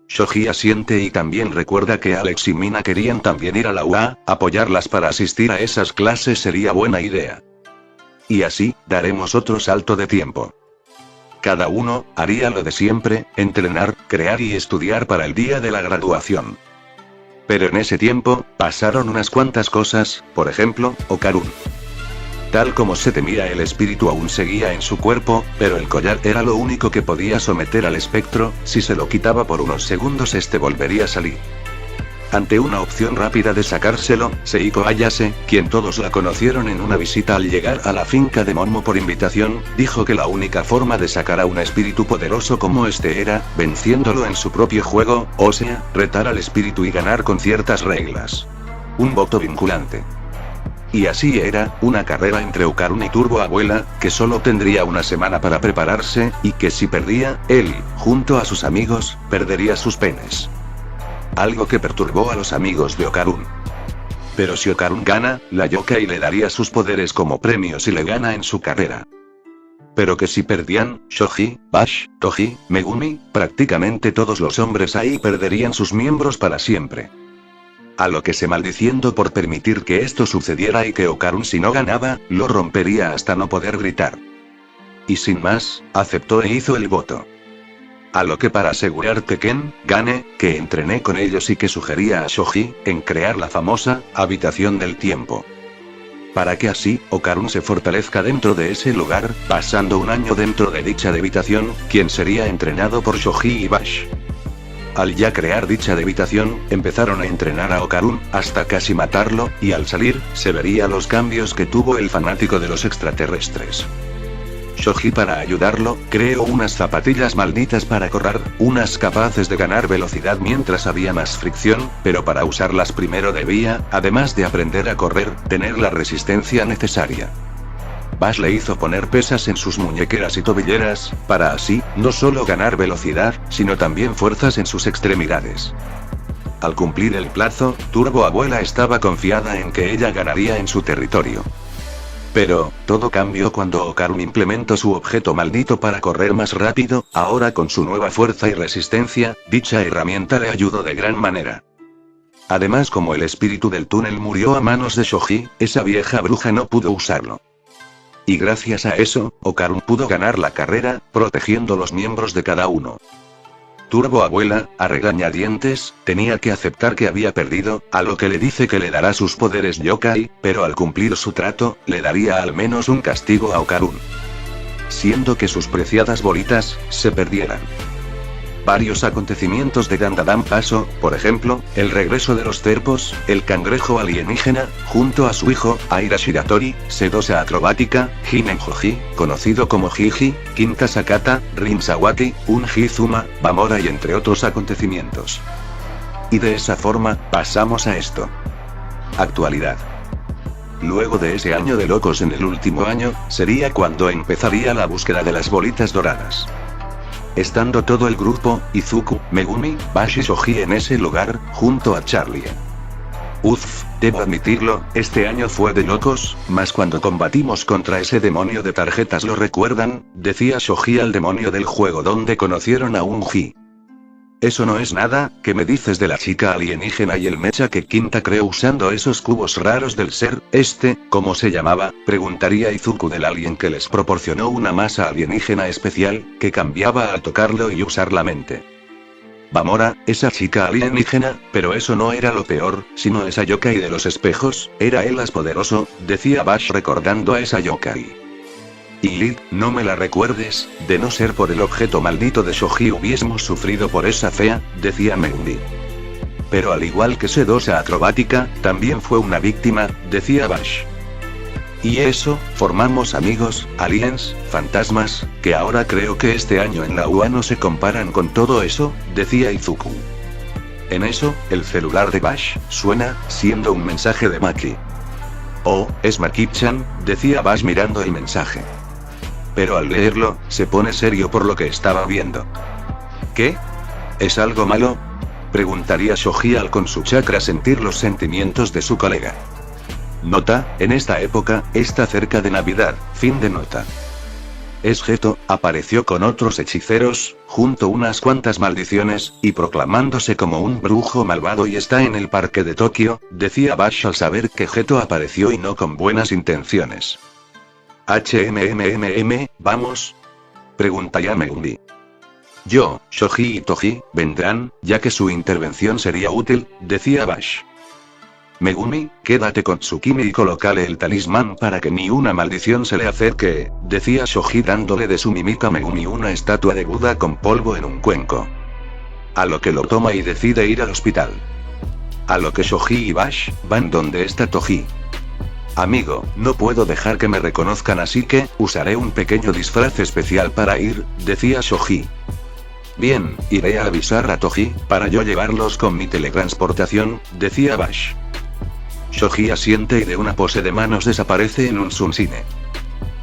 Shoji asiente y también recuerda que Alex y Mina querían también ir a la UA, apoyarlas para asistir a esas clases sería buena idea. Y así, daremos otro salto de tiempo. Cada uno haría lo de siempre, entrenar, crear y estudiar para el día de la graduación. Pero en ese tiempo, pasaron unas cuantas cosas, por ejemplo, Okarun. Tal como se temía, el espíritu aún seguía en su cuerpo, pero el collar era lo único que podía someter al espectro, si se lo quitaba por unos segundos este volvería a salir. Ante una opción rápida de sacárselo, Seiko Ayase, quien todos la conocieron en una visita al llegar a la finca de Momo por invitación, dijo que la única forma de sacar a un espíritu poderoso como este era, venciéndolo en su propio juego, o sea, retar al espíritu y ganar con ciertas reglas. Un voto vinculante. Y así era, una carrera entre Okarun y Turbo Abuela, que solo tendría una semana para prepararse, y que si perdía, él, junto a sus amigos, perdería sus penes. Algo que perturbó a los amigos de Okarun. Pero si Okarun gana, la yokai le daría sus poderes como premio si le gana en su carrera. Pero que si perdían, Shoji, Bash, Toji, Megumi, prácticamente todos los hombres ahí perderían sus miembros para siempre. A lo que se maldiciendo por permitir que esto sucediera y que Okarun si no ganaba, lo rompería hasta no poder gritar. Y sin más, aceptó e hizo el voto. A lo que para asegurar que Ken gane, que entrené con ellos y que sugería a Shoji, en crear la famosa habitación del tiempo. Para que así, Okarun se fortalezca dentro de ese lugar, pasando un año dentro de dicha habitación, quien sería entrenado por Shoji y Bash. Al ya crear dicha habitación, empezaron a entrenar a Okarun, hasta casi matarlo, y al salir, se vería los cambios que tuvo el fanático de los extraterrestres. Shoji para ayudarlo, creó unas zapatillas malditas para correr, unas capaces de ganar velocidad mientras había más fricción, pero para usarlas primero debía, además de aprender a correr, tener la resistencia necesaria. Bash le hizo poner pesas en sus muñequeras y tobilleras, para así, no solo ganar velocidad, sino también fuerzas en sus extremidades. Al cumplir el plazo, Turbo Abuela estaba confiada en que ella ganaría en su territorio. Pero, todo cambió cuando Okarun implementó su objeto maldito para correr más rápido, ahora con su nueva fuerza y resistencia, dicha herramienta le ayudó de gran manera. Además, como el espíritu del túnel murió a manos de Shoji, esa vieja bruja no pudo usarlo. Y gracias a eso, Okarun pudo ganar la carrera, protegiendo los miembros de cada uno. Turbo Abuela, a regañadientes, tenía que aceptar que había perdido, a lo que le dice que le dará sus poderes yokai, pero al cumplir su trato, le daría al menos un castigo a Okarun. Siendo que sus preciadas bolitas, se perdieran. Varios acontecimientos de Dandadan pasó, por ejemplo, el regreso de los Zerpos, el cangrejo alienígena, junto a su hijo, Aira Shiratori, sedosa acrobática, Hinen Joji, conocido como Jiji, Kinta Sakata, Rin Sawaki, un Hizuma, Bamora y entre otros acontecimientos. Y de esa forma, pasamos a esto. Actualidad. Luego de ese año de locos en el último año, sería cuando empezaría la búsqueda de las bolitas doradas. Estando todo el grupo, Izuku, Megumi, Bash y Shoji en ese lugar, junto a Charlie. Debo admitirlo, este año fue de locos, más cuando combatimos contra ese demonio de tarjetas, ¿lo recuerdan?, decía Shoji al demonio del juego donde conocieron a Unji. Eso no es nada, ¿qué me dices de la chica alienígena y el mecha que Kinta creó usando esos cubos raros del ser, ¿cómo se llamaba?, preguntaría Izuku del alien que les proporcionó una masa alienígena especial, que cambiaba al tocarlo y usar la mente. Bamora, esa chica alienígena, pero eso no era lo peor, sino esa yokai de los espejos, era el as poderoso, decía Bash recordando a esa yokai. Y Lid, no me la recuerdes, de no ser por el objeto maldito de Shoji hubiésemos sufrido por esa fea, decía Megumi. Pero al igual que sedosa acrobática, también fue una víctima, decía Bash. Y eso, formamos amigos, aliens, fantasmas, que ahora creo que este año en la UA no se comparan con todo eso, decía Izuku. En eso, el celular de Bash suena, siendo un mensaje de Maki. Oh, es Maki-chan, decía Bash mirando el mensaje. Pero al leerlo, se pone serio por lo que estaba viendo. ¿Qué? ¿Es algo malo? Preguntaría Shoji al con su chakra sentir los sentimientos de su colega. Nota, en esta época, está cerca de Navidad, fin de nota. Es Geto, apareció con otros hechiceros, junto unas cuantas maldiciones, y proclamándose como un brujo malvado y está en el parque de Tokio, decía Bash al saber que Geto apareció y no con buenas intenciones. ¿Vamos? Pregunta ya Megumi. Yo, Shoji y Toji, vendrán, ya que su intervención sería útil, decía Bash. Megumi, quédate con Tsukimi y colócale el talismán para que ni una maldición se le acerque, decía Shoji dándole de su mímica a Megumi una estatua de Buda con polvo en un cuenco. A lo que lo toma y decide ir al hospital. A lo que Shoji y Bash van donde está Toji. Amigo, no puedo dejar que me reconozcan así que, usaré un pequeño disfraz especial para ir, decía Shoji. Bien, iré a avisar a Toji, para yo llevarlos con mi teletransportación, decía Bash. Shoji asiente y de una pose de manos desaparece en un sunsine.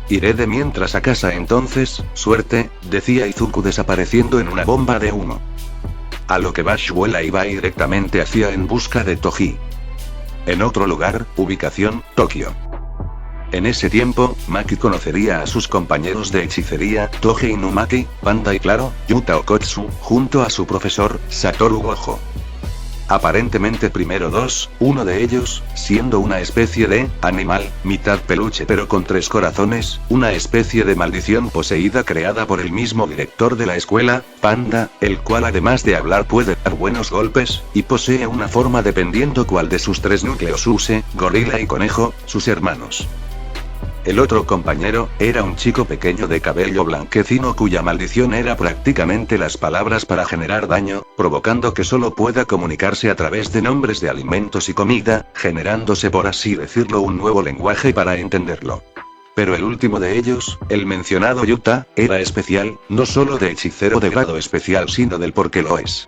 Iré de mientras a casa entonces, suerte, decía Izuku desapareciendo en una bomba de humo. A lo que Bash vuela y va directamente hacia en busca de Toji. En otro lugar, ubicación, Tokio. En ese tiempo, Maki conocería a sus compañeros de hechicería, Toji Inumaki, Panda y claro, Yuta Okotsu, junto a su profesor, Satoru Gojo. Aparentemente primero dos, uno de ellos, siendo una especie de animal, mitad peluche pero con 3 corazones, una especie de maldición poseída creada por el mismo director de la escuela, Panda, el cual además de hablar puede dar buenos golpes, y posee una forma dependiendo cuál de sus 3 núcleos use, gorila y conejo, sus hermanos. El otro compañero, era un chico pequeño de cabello blanquecino cuya maldición era prácticamente las palabras para generar daño, provocando que solo pueda comunicarse a través de nombres de alimentos y comida, generándose por así decirlo un nuevo lenguaje para entenderlo. Pero el último de ellos, el mencionado Yuta, era especial, no solo de hechicero de grado especial sino del por qué lo es.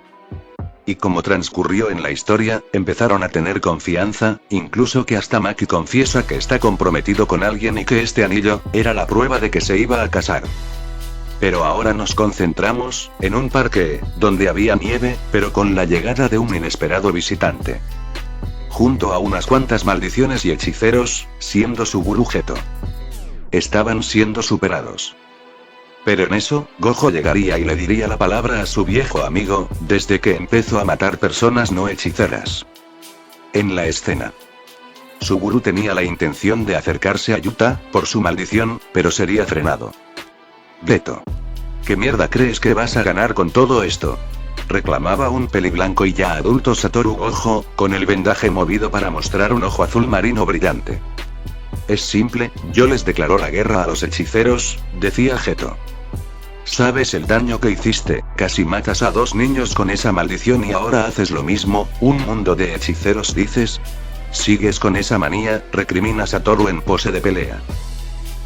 Y como transcurrió en la historia, empezaron a tener confianza, incluso que hasta Maki confiesa que está comprometido con alguien y que este anillo, era la prueba de que se iba a casar. Pero ahora nos concentramos, en un parque, donde había nieve, pero con la llegada de un inesperado visitante. Junto a unas cuantas maldiciones y hechiceros, siendo su gurú Geto. Estaban siendo superados. Pero en eso, Gojo llegaría y le diría la palabra a su viejo amigo, desde que empezó a matar personas no hechiceras. En la escena. Suguru tenía la intención de acercarse a Yuta, por su maldición, pero sería frenado. Geto. ¿Qué mierda crees que vas a ganar con todo esto? Reclamaba un peliblanco y ya adulto Satoru Gojo, con el vendaje movido para mostrar un ojo azul marino brillante. Es simple, yo les declaro la guerra a los hechiceros, decía Geto. ¿Sabes el daño que hiciste? Casi matas a 2 niños con esa maldición y ahora haces lo mismo, un mundo de hechiceros dices. ¿Sigues con esa manía? Recrimina Satoru en pose de pelea.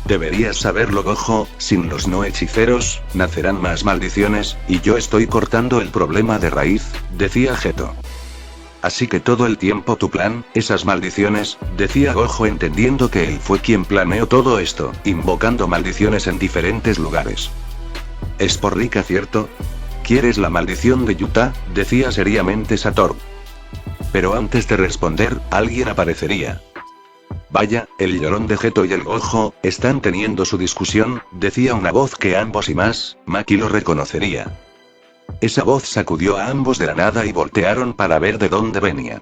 Deberías saberlo Gojo, sin los no hechiceros, nacerán más maldiciones, y yo estoy cortando el problema de raíz, decía Geto. Así que todo el tiempo tu plan, esas maldiciones, decía Gojo entendiendo que él fue quien planeó todo esto, invocando maldiciones en diferentes lugares. Es por Rika, ¿cierto? ¿Quieres la maldición de Yuta? Decía seriamente Satoru. Pero antes de responder, alguien aparecería. Vaya, el llorón de Geto y el Gojo, están teniendo su discusión, decía una voz que ambos y más, Maki lo reconocería. Esa voz sacudió a ambos de la nada y voltearon para ver de dónde venía.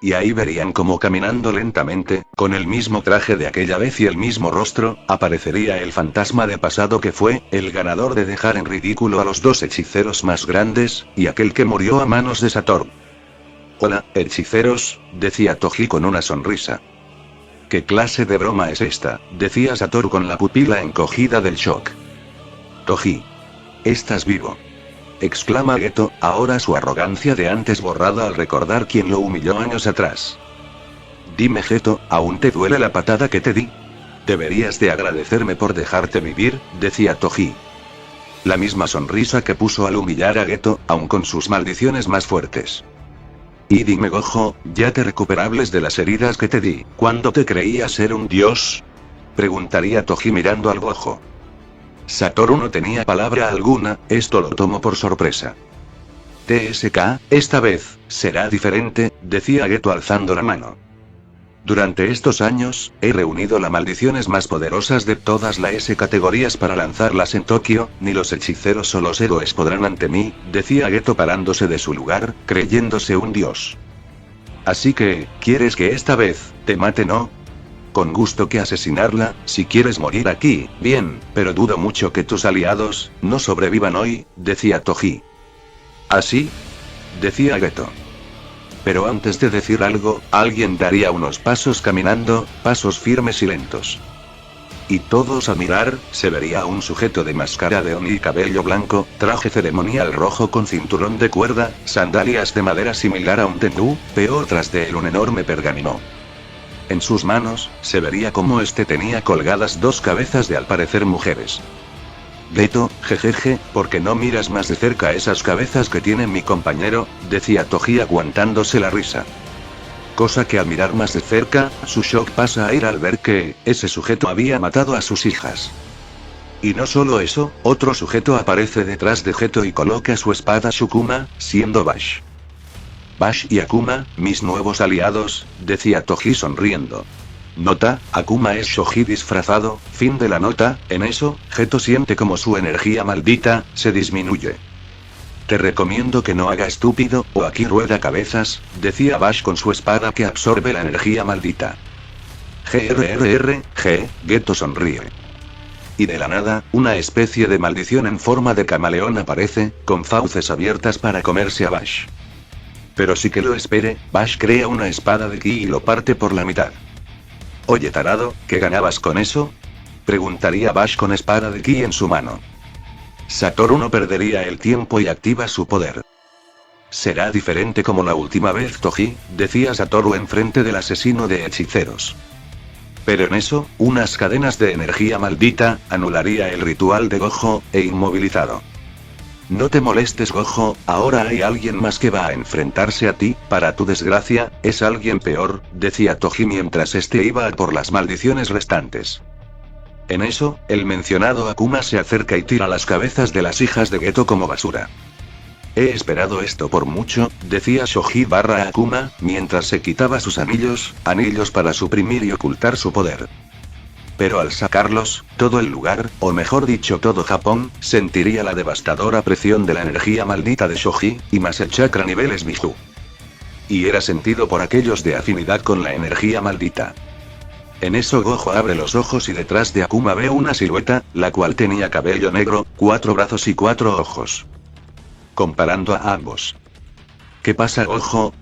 Y ahí verían cómo caminando lentamente, con el mismo traje de aquella vez y el mismo rostro, aparecería el fantasma de pasado que fue, el ganador de dejar en ridículo a los 2 hechiceros más grandes, y aquel que murió a manos de Satoru. Hola, hechiceros, decía Toji con una sonrisa. ¿Qué clase de broma es esta?, decía Satoru con la pupila encogida del shock. Toji. ¿Estás vivo?, exclama Geto, ahora su arrogancia de antes borrada al recordar quién lo humilló años atrás. Dime Geto, ¿aún te duele la patada que te di? Deberías de agradecerme por dejarte vivir, decía Toji. La misma sonrisa que puso al humillar a Geto, aun con sus maldiciones más fuertes. Y dime Gojo, ¿ya te recuperables de las heridas que te di, cuando te creías ser un dios?, preguntaría Toji mirando al Gojo. Satoru no tenía palabra alguna, esto lo tomó por sorpresa. TSK, esta vez, será diferente, decía Geto alzando la mano. Durante estos años, he reunido las maldiciones más poderosas de todas las S categorías para lanzarlas en Tokio, ni los hechiceros o los héroes podrán ante mí, decía Geto parándose de su lugar, creyéndose un dios. Así que, ¿quieres que esta vez, te mate no? Con gusto que asesinarla, si quieres morir aquí, bien, pero dudo mucho que tus aliados, no sobrevivan hoy, decía Toji. ¿Así?, decía Geto. Pero antes de decir algo, alguien daría unos pasos caminando, pasos firmes y lentos. Y todos a mirar, se vería a un sujeto de máscara de oni y cabello blanco, traje ceremonial rojo con cinturón de cuerda, sandalias de madera similar a un tenú, peor tras de él un enorme pergamino. En sus manos, se vería como este tenía colgadas dos cabezas de al parecer mujeres. Geto, jejeje, ¿por qué no miras más de cerca esas cabezas que tiene mi compañero?, decía Toji aguantándose la risa. Cosa que al mirar más de cerca, su shock pasa a ir al ver que, ese sujeto había matado a sus hijas. Y no solo eso, otro sujeto aparece detrás de Geto y coloca su espada Shukuma, siendo Bash. Bash y Akuma, mis nuevos aliados, decía Toji sonriendo. Nota, Akuma es Shoji disfrazado, fin de la nota. En eso, Geto siente como su energía maldita, se disminuye. Te recomiendo que no haga estúpido, o aquí rueda cabezas, decía Bash con su espada que absorbe la energía maldita. Geto sonríe. Y de la nada, una especie de maldición en forma de camaleón aparece, con fauces abiertas para comerse a Bash. Pero sí que lo espere, Bash crea una espada de ki y lo parte por la mitad. Oye tarado, ¿qué ganabas con eso?, preguntaría Bash con espada de ki en su mano. Satoru no perdería el tiempo y activa su poder. Será diferente como la última vez Toji, decía Satoru enfrente del asesino de hechiceros. Pero en eso, unas cadenas de energía maldita, anularía el ritual de Gojo, e inmovilizado. No te molestes Gojo, ahora hay alguien más que va a enfrentarse a ti, para tu desgracia, es alguien peor, decía Toji mientras este iba a por las maldiciones restantes. En eso, el mencionado Akuma se acerca y tira las cabezas de las hijas de Geto como basura. He esperado esto por mucho, decía Shoji barra Akuma, mientras se quitaba sus anillos para suprimir y ocultar su poder. Pero al sacarlos, todo el lugar, o mejor dicho todo Japón, sentiría la devastadora presión de la energía maldita de Shoji, y más el chakra niveles Biju. Y era sentido por aquellos de afinidad con la energía maldita. En eso Gojo abre los ojos y detrás de Akuma ve una silueta, la cual tenía cabello negro, 4 brazos y 4 ojos. Comparando a ambos. ¿Qué pasa Gojo?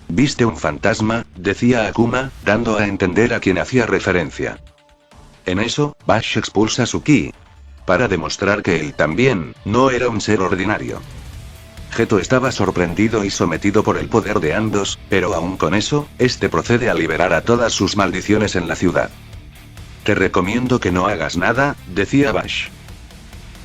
¿Viste un fantasma?, decía Akuma, dando a entender a quien hacía referencia. En eso, Bash expulsa su ki. Para demostrar que él también, no era un ser ordinario. Geto estaba sorprendido y sometido por el poder de ambos, pero aún con eso, este procede a liberar a todas sus maldiciones en la ciudad. Te recomiendo que no hagas nada, decía Bash.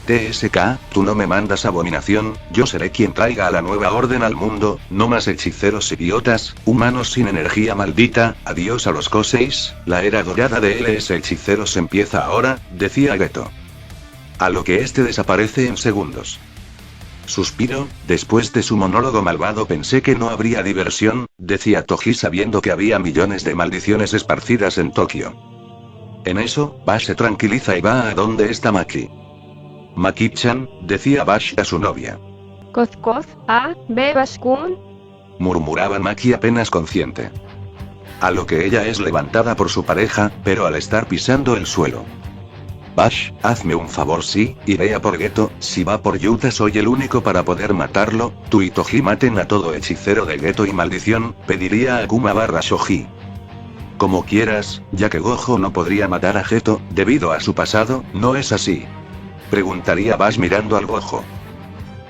TSK, tú no me mandas abominación, yo seré quien traiga a la nueva orden al mundo, no más hechiceros idiotas, humanos sin energía maldita, adiós a los Koseis, la era dorada de LS hechiceros empieza ahora, decía Geto. A lo que este desaparece en segundos. Suspiro, después de su monólogo malvado pensé que no habría diversión, decía Toji sabiendo que había millones de maldiciones esparcidas en Tokio. En eso, Bash se tranquiliza y va a donde está Maki. Maki-chan, decía Bash a su novia. Koz, ve Bash-kun, murmuraba Maki apenas consciente. A lo que ella es levantada por su pareja, pero al estar pisando el suelo. Bash, hazme un favor iré a por Geto, si va por Yuta soy el único para poder matarlo, tú y Toji maten a todo hechicero de Geto y maldición, pediría a Akuma barra Shoji. Como quieras, ya que Gojo no podría matar a Geto, debido a su pasado, ¿no es así? Preguntaría Bash mirando al Gojo.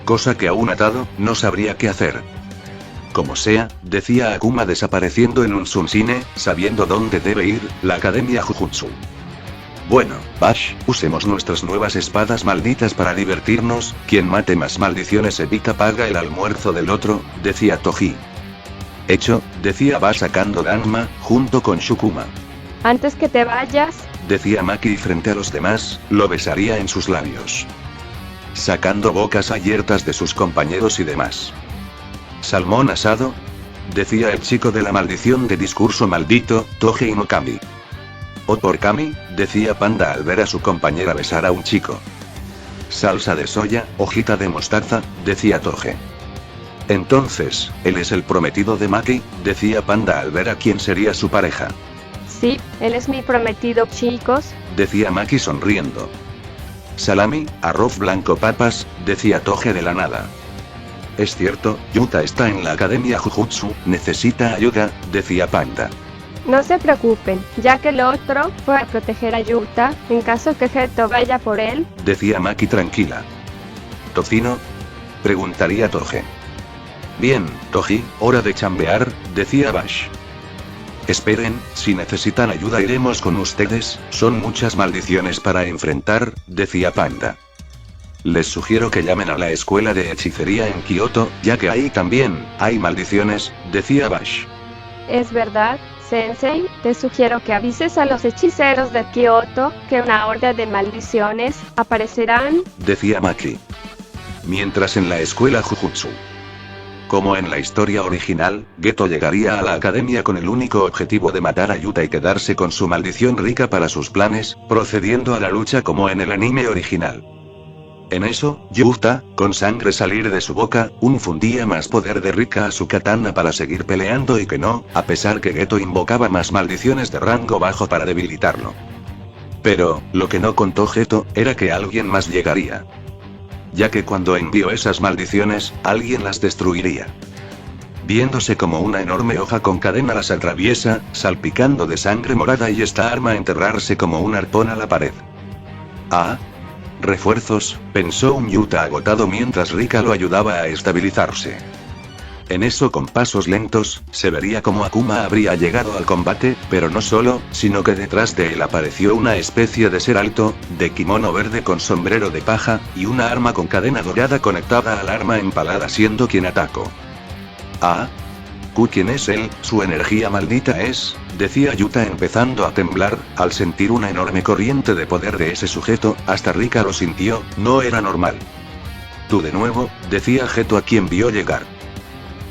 Cosa que aún atado, no sabría qué hacer. Como sea, decía Akuma desapareciendo en un Sunsine, sabiendo dónde debe ir, la Academia Jujutsu. Bueno, Bash, usemos nuestras nuevas espadas malditas para divertirnos, quien mate más maldiciones evita paga el almuerzo del otro, decía Toji. Hecho, decía Bash sacando Danma, junto con Shukuma. Antes que te vayas, Decía Maki y frente a los demás, lo besaría en sus labios. Sacando bocas abiertas de sus compañeros y demás. ¿Salmón asado? Decía el chico de la maldición de discurso maldito, Toge Inokami. O por Kami, decía Panda al ver a su compañera besar a un chico. Salsa de soya, hojita de mostaza, decía Toge. Entonces, él es el prometido de Maki, decía Panda al ver a quién sería su pareja. sí, él es mi prometido, chicos. Decía Maki sonriendo. Salami, arroz blanco papas, decía Toge de la nada. Es cierto, Yuta está en la Academia Jujutsu, necesita ayuda, decía Panda. No se preocupen, ya que el otro fue a proteger a Yuta, en caso que Geto vaya por él. Decía Maki tranquila. ¿Tocino? Preguntaría Toge. Bien, Toji, hora de chambear, decía Bash. Esperen, si necesitan ayuda iremos con ustedes, son muchas maldiciones para enfrentar, decía Panda. Les sugiero que llamen a la escuela de hechicería en Kioto, ya que ahí también hay maldiciones, decía Bash. Es verdad, Sensei, te sugiero que avises a los hechiceros de Kioto que una horda de maldiciones aparecerán, decía Maki. Mientras en la escuela Jujutsu. Como en la historia original, Geto llegaría a la academia con el único objetivo de matar a Yuta y quedarse con su maldición rica para sus planes, procediendo a la lucha como en el anime original. En eso, Yuta, con sangre salir de su boca, fundía más poder de Rika a su katana para seguir peleando y que no, a pesar que Geto invocaba más maldiciones de rango bajo para debilitarlo. Pero, lo que no contó Geto, era que alguien más llegaría. Ya que cuando envió esas maldiciones, alguien las destruiría. Viéndose como una enorme hoja con cadena las atraviesa, salpicando de sangre morada y esta arma enterrarse como un arpón a la pared. Ah. Refuerzos, pensó un Yuta agotado mientras Rika lo ayudaba a estabilizarse. En eso con pasos lentos, se vería como Akuma habría llegado al combate, pero no solo, sino que detrás de él apareció una especie de ser alto, de kimono verde con sombrero de paja, y una arma con cadena dorada conectada al arma empalada siendo quien atacó. Ah. ¿Quién es él? Su energía maldita es, decía Yuta empezando a temblar, al sentir una enorme corriente de poder de ese sujeto, hasta Rika lo sintió, no era normal. Tú de nuevo, decía Geto a quien vio llegar.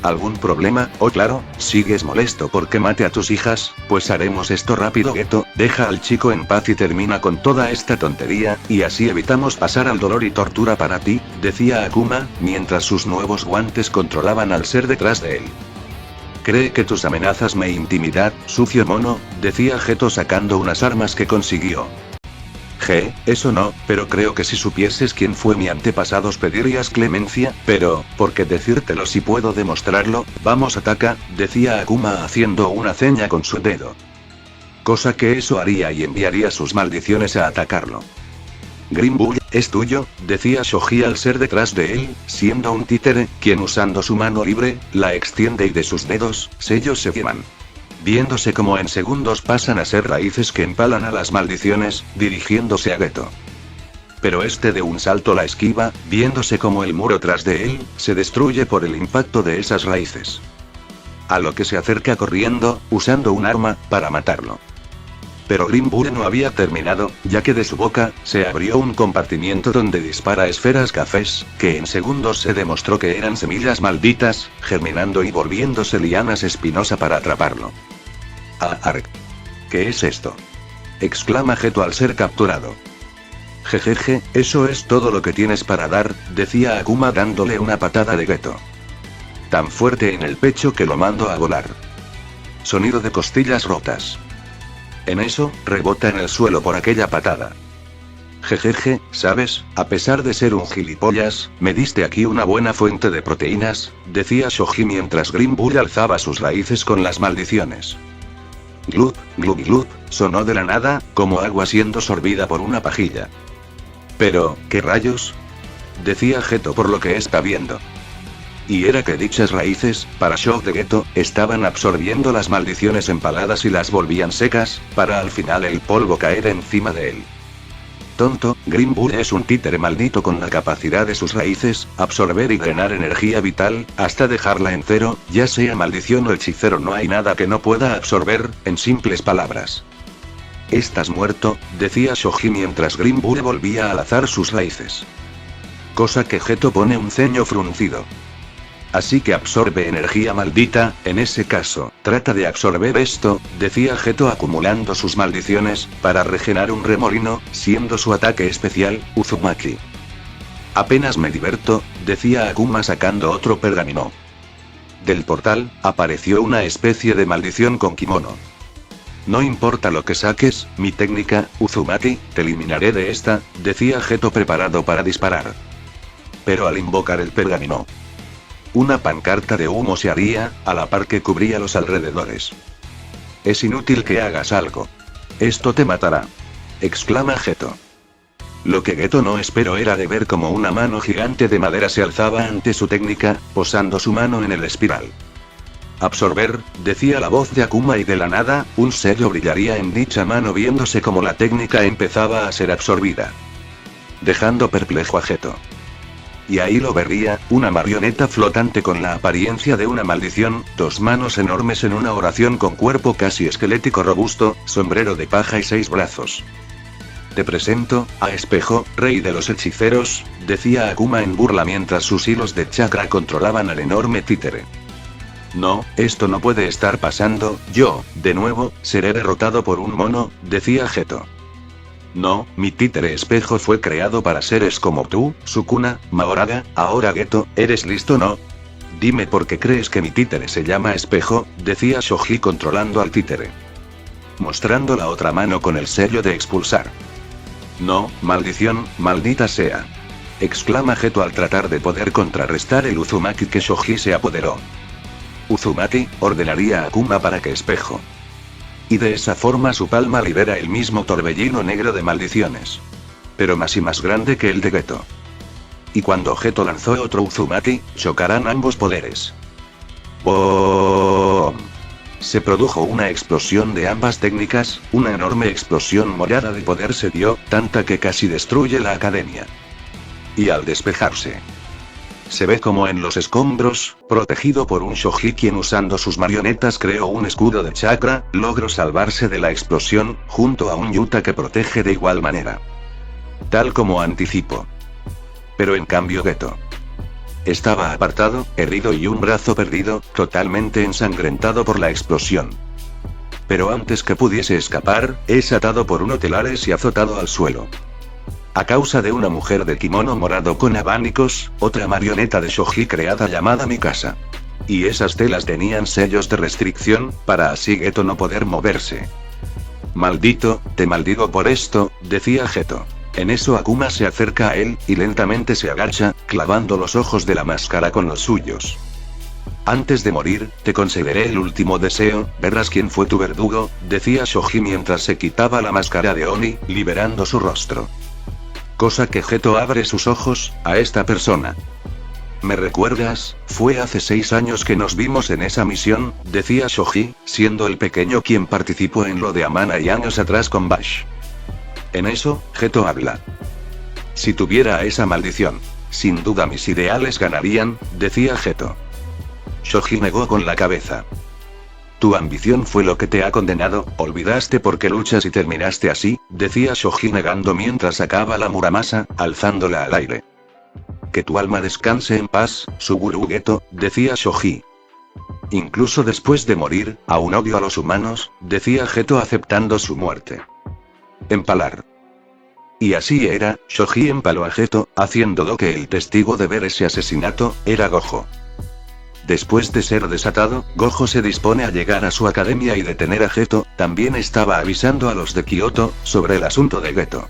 ¿Algún problema? Oh claro, ¿sigues molesto porque mate a tus hijas? Pues haremos esto rápido Geto, deja al chico en paz y termina con toda esta tontería, y así evitamos pasar al dolor y tortura para ti, decía Akuma, mientras sus nuevos guantes controlaban al ser detrás de él. ¿Cree que tus amenazas me intimidan, sucio mono? Decía Geto sacando unas armas que consiguió. Eso no, pero creo que si supieses quién fue mi antepasado pedirías clemencia, pero, ¿por qué decírtelo si puedo demostrarlo? Vamos ataca, decía Akuma haciendo una seña con su dedo. Cosa que eso haría y enviaría sus maldiciones a atacarlo. Green Bull, es tuyo, decía Shoji al ser detrás de él, siendo un títere, quien usando su mano libre, la extiende y de sus dedos, sellos se queman. Viéndose como en segundos pasan a ser raíces que empalan a las maldiciones, dirigiéndose a Geto. Pero este de un salto la esquiva, viéndose como el muro tras de él, se destruye por el impacto de esas raíces. A lo que se acerca corriendo, usando un arma, para matarlo. Pero Green Bull no había terminado, ya que de su boca, se abrió un compartimiento donde dispara esferas cafés, que en segundos se demostró que eran semillas malditas, germinando y volviéndose lianas espinosa para atraparlo. ¡Arg! ¿Qué es esto? Exclama Geto al ser capturado. Jejeje, eso es todo lo que tienes para dar, decía Akuma dándole una patada de Geto. Tan fuerte en el pecho que lo mando a volar. Sonido de costillas rotas. En eso, rebota en el suelo por aquella patada. Jejeje, ¿sabes? A pesar de ser un gilipollas, me diste aquí una buena fuente de proteínas, decía Shoji mientras Green Bull alzaba sus raíces con las maldiciones. Glup, glup glup, sonó de la nada, como agua siendo sorbida por una pajilla. Pero, ¿qué rayos? Decía Geto por lo que está viendo. Y era que dichas raíces, para shock de Geto, estaban absorbiendo las maldiciones empaladas y las volvían secas, para al final el polvo caer encima de él. Tonto, Green Bull es un títere maldito con la capacidad de sus raíces, absorber y drenar energía vital, hasta dejarla en cero, ya sea maldición o hechicero, no hay nada que no pueda absorber, en simples palabras. Estás muerto, decía Shoji mientras Green Bull volvía a alzar sus raíces. Cosa que Geto pone un ceño fruncido. Así que absorbe energía maldita, en ese caso, trata de absorber esto, decía Geto acumulando sus maldiciones, para regenerar un remolino, siendo su ataque especial, Uzumaki. Apenas me divierto, decía Akuma sacando otro pergamino. Del portal, apareció una especie de maldición con kimono. No importa lo que saques, mi técnica, Uzumaki, te eliminaré de esta, decía Geto preparado para disparar. Pero al invocar el pergamino, una pancarta de humo se haría, a la par que cubría los alrededores. Es inútil que hagas algo. Esto te matará. Exclama Geto. Lo que Geto no esperó era de ver como una mano gigante de madera se alzaba ante su técnica, posando su mano en el espiral. Absorber, decía la voz de Akuma y de la nada, un sello brillaría en dicha mano viéndose como la técnica empezaba a ser absorbida. Dejando perplejo a Geto. Y ahí lo vería, una marioneta flotante con la apariencia de una maldición, dos manos enormes en una oración con cuerpo casi esquelético robusto, sombrero de paja y 6 brazos. Te presento, a Espejo, rey de los hechiceros, decía Akuma en burla mientras sus hilos de chakra controlaban al enorme títere. No, esto no puede estar pasando, yo, de nuevo, seré derrotado por un mono, decía Geto. No, mi títere espejo fue creado para seres como tú, Sukuna, Mahoraga, ahora Geto, ¿eres listo no? Dime por qué crees que mi títere se llama espejo, decía Shoji controlando al títere. Mostrando la otra mano con el sello de expulsar. No, maldición, maldita sea. Exclama Geto al tratar de poder contrarrestar el Uzumaki que Shoji se apoderó. Uzumaki, ordenaría a Akuma para que espejo. Y de esa forma su palma libera el mismo torbellino negro de maldiciones. Pero más y más grande que el de Geto. Y cuando Geto lanzó otro Uzumaki, chocarán ambos poderes. ¡Boom! Se produjo una explosión de ambas técnicas, una enorme explosión morada de poder se dio, tanta que casi destruye la academia. Y al despejarse, se ve como en los escombros, protegido por un Shoji quien usando sus marionetas creó un escudo de chakra, logró salvarse de la explosión, junto a un Yuta que protege de igual manera. Tal como anticipo. Pero en cambio Geto estaba apartado, herido y un brazo perdido, totalmente ensangrentado por la explosión. Pero antes que pudiese escapar, es atado por unos telares y azotado al suelo. A causa de una mujer de kimono morado con abanicos, otra marioneta de Shoji creada llamada Mikasa. Y esas telas tenían sellos de restricción, para así Geto no poder moverse. Maldito, te maldigo por esto, decía Geto. En eso Akuma se acerca a él, y lentamente se agacha, clavando los ojos de la máscara con los suyos. Antes de morir, te concederé el último deseo, verás quién fue tu verdugo, decía Shoji mientras se quitaba la máscara de Oni, liberando su rostro. Cosa que Geto abre sus ojos, a esta persona. ¿Me recuerdas? Fue hace 6 años que nos vimos en esa misión, decía Shoji, siendo el pequeño quien participó en lo de Amana y años atrás con Bash. En eso, Geto habla. Si tuviera esa maldición, sin duda mis ideales ganarían, decía Geto. Shoji negó con la cabeza. Tu ambición fue lo que te ha condenado, olvidaste por qué luchas y terminaste así, decía Shoji negando mientras sacaba la Muramasa, alzándola al aire. Que tu alma descanse en paz, Suguru Geto, decía Shoji. Incluso después de morir, aún odio a los humanos, decía Geto aceptando su muerte. Empalar. Y así era, Shoji empaló a Geto, haciéndolo que el testigo de ver ese asesinato, era Gojo. Después de ser desatado, Gojo se dispone a llegar a su academia y detener a Geto, también estaba avisando a los de Kyoto, sobre el asunto de Geto.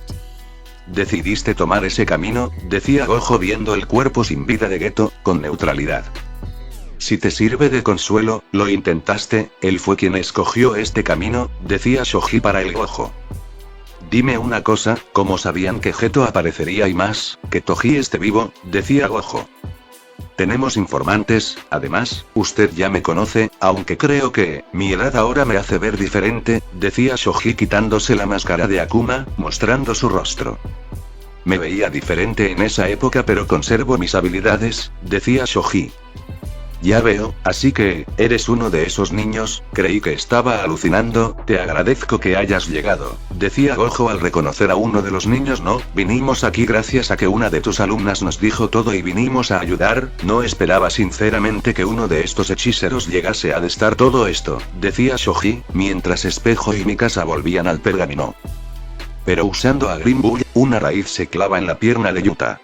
Decidiste tomar ese camino, decía Gojo viendo el cuerpo sin vida de Geto, con neutralidad. Si te sirve de consuelo, lo intentaste, él fue quien escogió este camino, decía Shoji para el Gojo. Dime una cosa, ¿cómo sabían que Geto aparecería y más, que Toji esté vivo? Decía Gojo. Tenemos informantes, además, usted ya me conoce, aunque creo que, mi edad ahora me hace ver diferente, decía Shoji quitándose la máscara de Akuma, mostrando su rostro. Me veía diferente en esa época pero conservo mis habilidades, decía Shoji. Ya veo, así que, eres uno de esos niños, creí que estaba alucinando, te agradezco que hayas llegado, decía Gojo al reconocer a uno de los niños. No, vinimos aquí gracias a que una de tus alumnas nos dijo todo y vinimos a ayudar, no esperaba sinceramente que uno de estos hechiceros llegase a destar todo esto, decía Shoji, mientras Espejo y Mikasa volvían al pergamino. Pero usando a Green Bull, una raíz se clava en la pierna de Yuta.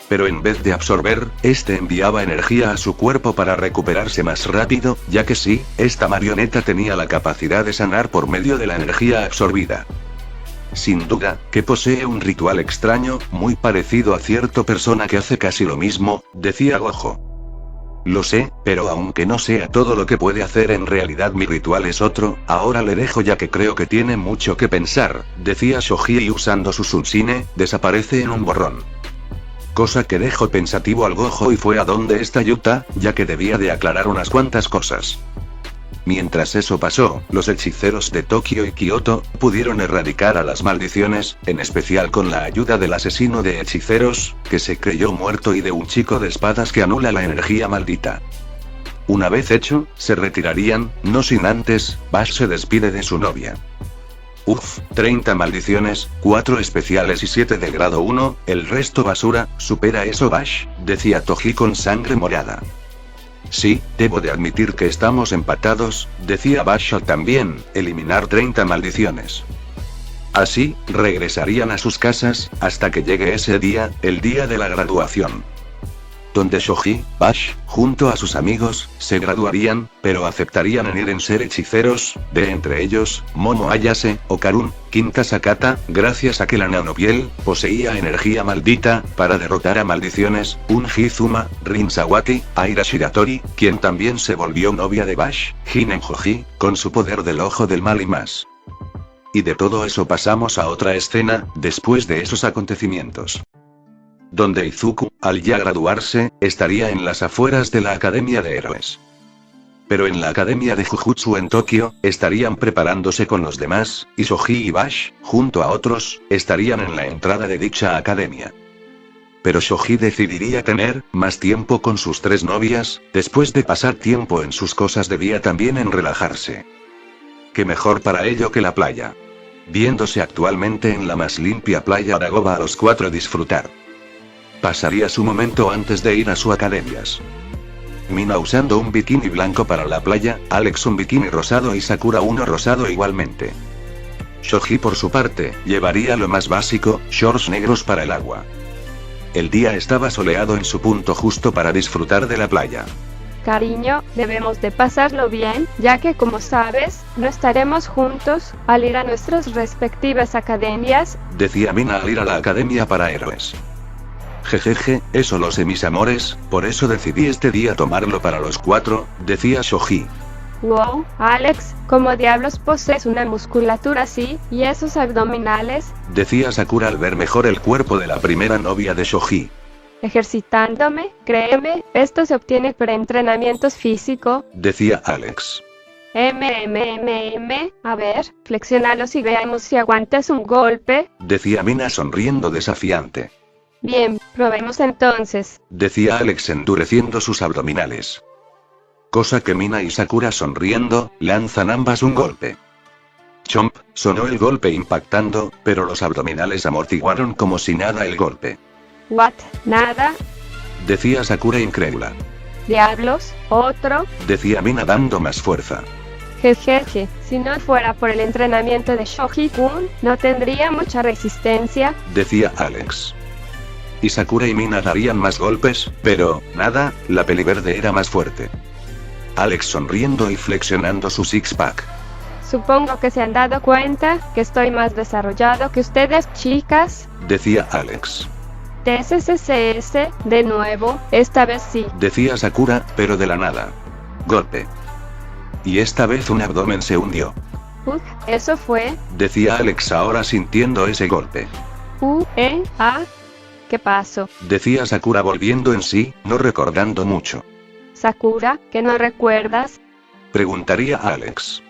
Pero en vez de absorber, este enviaba energía a su cuerpo para recuperarse más rápido, ya que sí, esta marioneta tenía la capacidad de sanar por medio de la energía absorbida. Sin duda, que posee un ritual extraño, muy parecido a cierta persona que hace casi lo mismo, decía Gojo. Lo sé, pero aunque no sea todo lo que puede hacer en realidad mi ritual es otro, ahora le dejo ya que creo que tiene mucho que pensar, decía Shoji y usando su Sunsine, desaparece en un borrón. Cosa que dejó pensativo al Gojo y fue a donde está Yuta, ya que debía de aclarar unas cuantas cosas. Mientras eso pasó, los hechiceros de Tokio y Kioto pudieron erradicar a las maldiciones, en especial con la ayuda del asesino de hechiceros, que se creyó muerto y de un chico de espadas que anula la energía maldita. Una vez hecho, se retirarían, no sin antes, Bash se despide de su novia. 30 maldiciones, 4 especiales y 7 de grado 1, el resto basura, supera eso Bash, decía Toji con sangre morada. Sí, debo de admitir que estamos empatados, decía Bash al también, eliminar 30 maldiciones. Así, regresarían a sus casas, hasta que llegue ese día, el día de la graduación. Donde Shoji, Bash, junto a sus amigos, se graduarían, pero aceptarían en ir en ser hechiceros, de entre ellos, Momo Ayase, Okarun, Quinta Sakata, gracias a que la nanopiel poseía energía maldita, para derrotar a maldiciones, un Hizuma, Rin Sawaki, Aira Shiratori, quien también se volvió novia de Bash, Hinen Joji, con su poder del ojo del mal y más. Y de todo eso pasamos a otra escena, después de esos acontecimientos. Donde Izuku, al ya graduarse, estaría en las afueras de la Academia de Héroes. Pero en la Academia de Jujutsu en Tokio, estarían preparándose con los demás, y Shoji y Bash, junto a otros, estarían en la entrada de dicha academia. Pero Shoji decidiría tener más tiempo con sus 3 novias, después de pasar tiempo en sus cosas debía también en relajarse. ¿Qué mejor para ello que la playa? Viéndose actualmente en la más limpia playa Aragoba a los 4 disfrutar. Pasaría su momento antes de ir a sus academias. Mina usando un bikini blanco para la playa, Alex un bikini rosado y Sakura uno rosado igualmente. Shoji por su parte, llevaría lo más básico, shorts negros para el agua. El día estaba soleado en su punto justo para disfrutar de la playa. Cariño, debemos de pasarlo bien, ya que como sabes, no estaremos juntos, al ir a nuestras respectivas academias, decía Mina al ir a la academia para héroes. Jejeje, eso lo sé mis amores, por eso decidí este día tomarlo para los 4, decía Shoji. Wow, Alex, ¿cómo diablos posees una musculatura así, y esos abdominales? Decía Sakura al ver mejor el cuerpo de la primera novia de Shoji. Ejercitándome, créeme, esto se obtiene por entrenamientos físico, decía Alex. A ver, flexionalos y veamos si aguantas un golpe, decía Mina sonriendo desafiante. Bien, probemos entonces, decía Alex endureciendo sus abdominales. Cosa que Mina y Sakura sonriendo, lanzan ambas un golpe. Chomp, sonó el golpe impactando, pero los abdominales amortiguaron como si nada el golpe. ¿What? ¿Nada? Decía Sakura incrédula. ¿Diablos? ¿Otro? Decía Mina dando más fuerza. Jejeje, si no fuera por el entrenamiento de Shoji-kun, no tendría mucha resistencia, decía Alex. Y Sakura y Mina darían más golpes, pero, nada, la peli verde era más fuerte. Alex sonriendo y flexionando su six-pack. Supongo que se han dado cuenta que estoy más desarrollado que ustedes, chicas, decía Alex. TSSS, de nuevo, esta vez sí. Decía Sakura, pero de la nada. Golpe. Y esta vez un abdomen se hundió. Eso fue. Decía Alex ahora sintiendo ese golpe. ¿Qué pasó? Decía Sakura volviendo en sí, no recordando mucho. Sakura, ¿que no recuerdas? Preguntaría a Alex.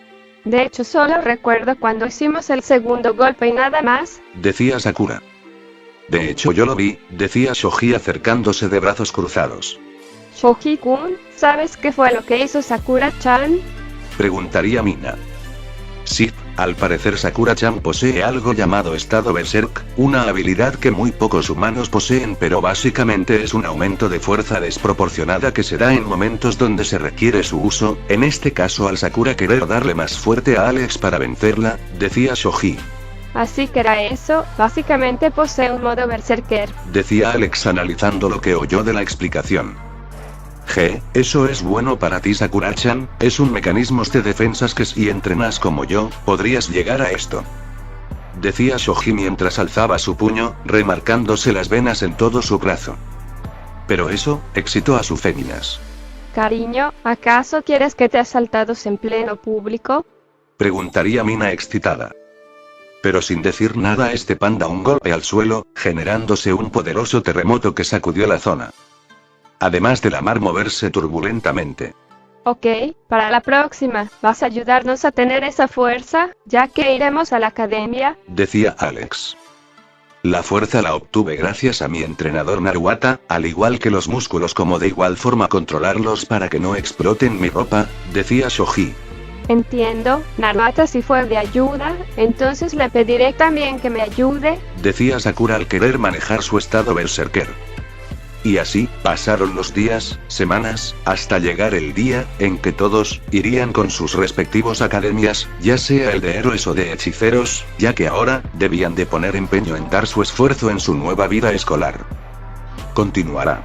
De hecho solo recuerdo cuando hicimos el segundo golpe y nada más. Decía Sakura. De hecho yo lo vi, decía Shoji acercándose de brazos cruzados. Shoji-kun, ¿sabes qué fue lo que hizo Sakura-chan? Preguntaría Mina. Sí, al parecer Sakura-chan posee algo llamado estado Berserk, una habilidad que muy pocos humanos poseen, pero básicamente es un aumento de fuerza desproporcionada que se da en momentos donde se requiere su uso, en este caso al Sakura querer darle más fuerte a Alex para vencerla, decía Shoji. Así que era eso, básicamente posee un modo berserker. Decía Alex analizando lo que oyó de la explicación. Eso es bueno para ti Sakura-chan, es un mecanismo de defensas que si entrenas como yo, podrías llegar a esto. Decía Shoji mientras alzaba su puño, remarcándose las venas en todo su brazo. Pero eso, excitó a sus féminas. Cariño, ¿acaso quieres que te asaltados en pleno público? Preguntaría Mina excitada. Pero sin decir nada este panda un golpe al suelo, generándose un poderoso terremoto que sacudió la zona. Además de la mar moverse turbulentamente. Ok, para la próxima, ¿vas a ayudarnos a tener esa fuerza, ya que iremos a la academia? Decía Alex. La fuerza la obtuve gracias a mi entrenador Naruata, al igual que los músculos como de igual forma controlarlos para que no exploten mi ropa, decía Shoji. Entiendo, Naruata sí fue de ayuda, entonces le pediré también que me ayude. Decía Sakura al querer manejar su estado berserker. Y así, pasaron los días, semanas, hasta llegar el día, en que todos, irían con sus respectivos academias, ya sea el de héroes o de hechiceros, ya que ahora, debían de poner empeño en dar su esfuerzo en su nueva vida escolar. Continuará.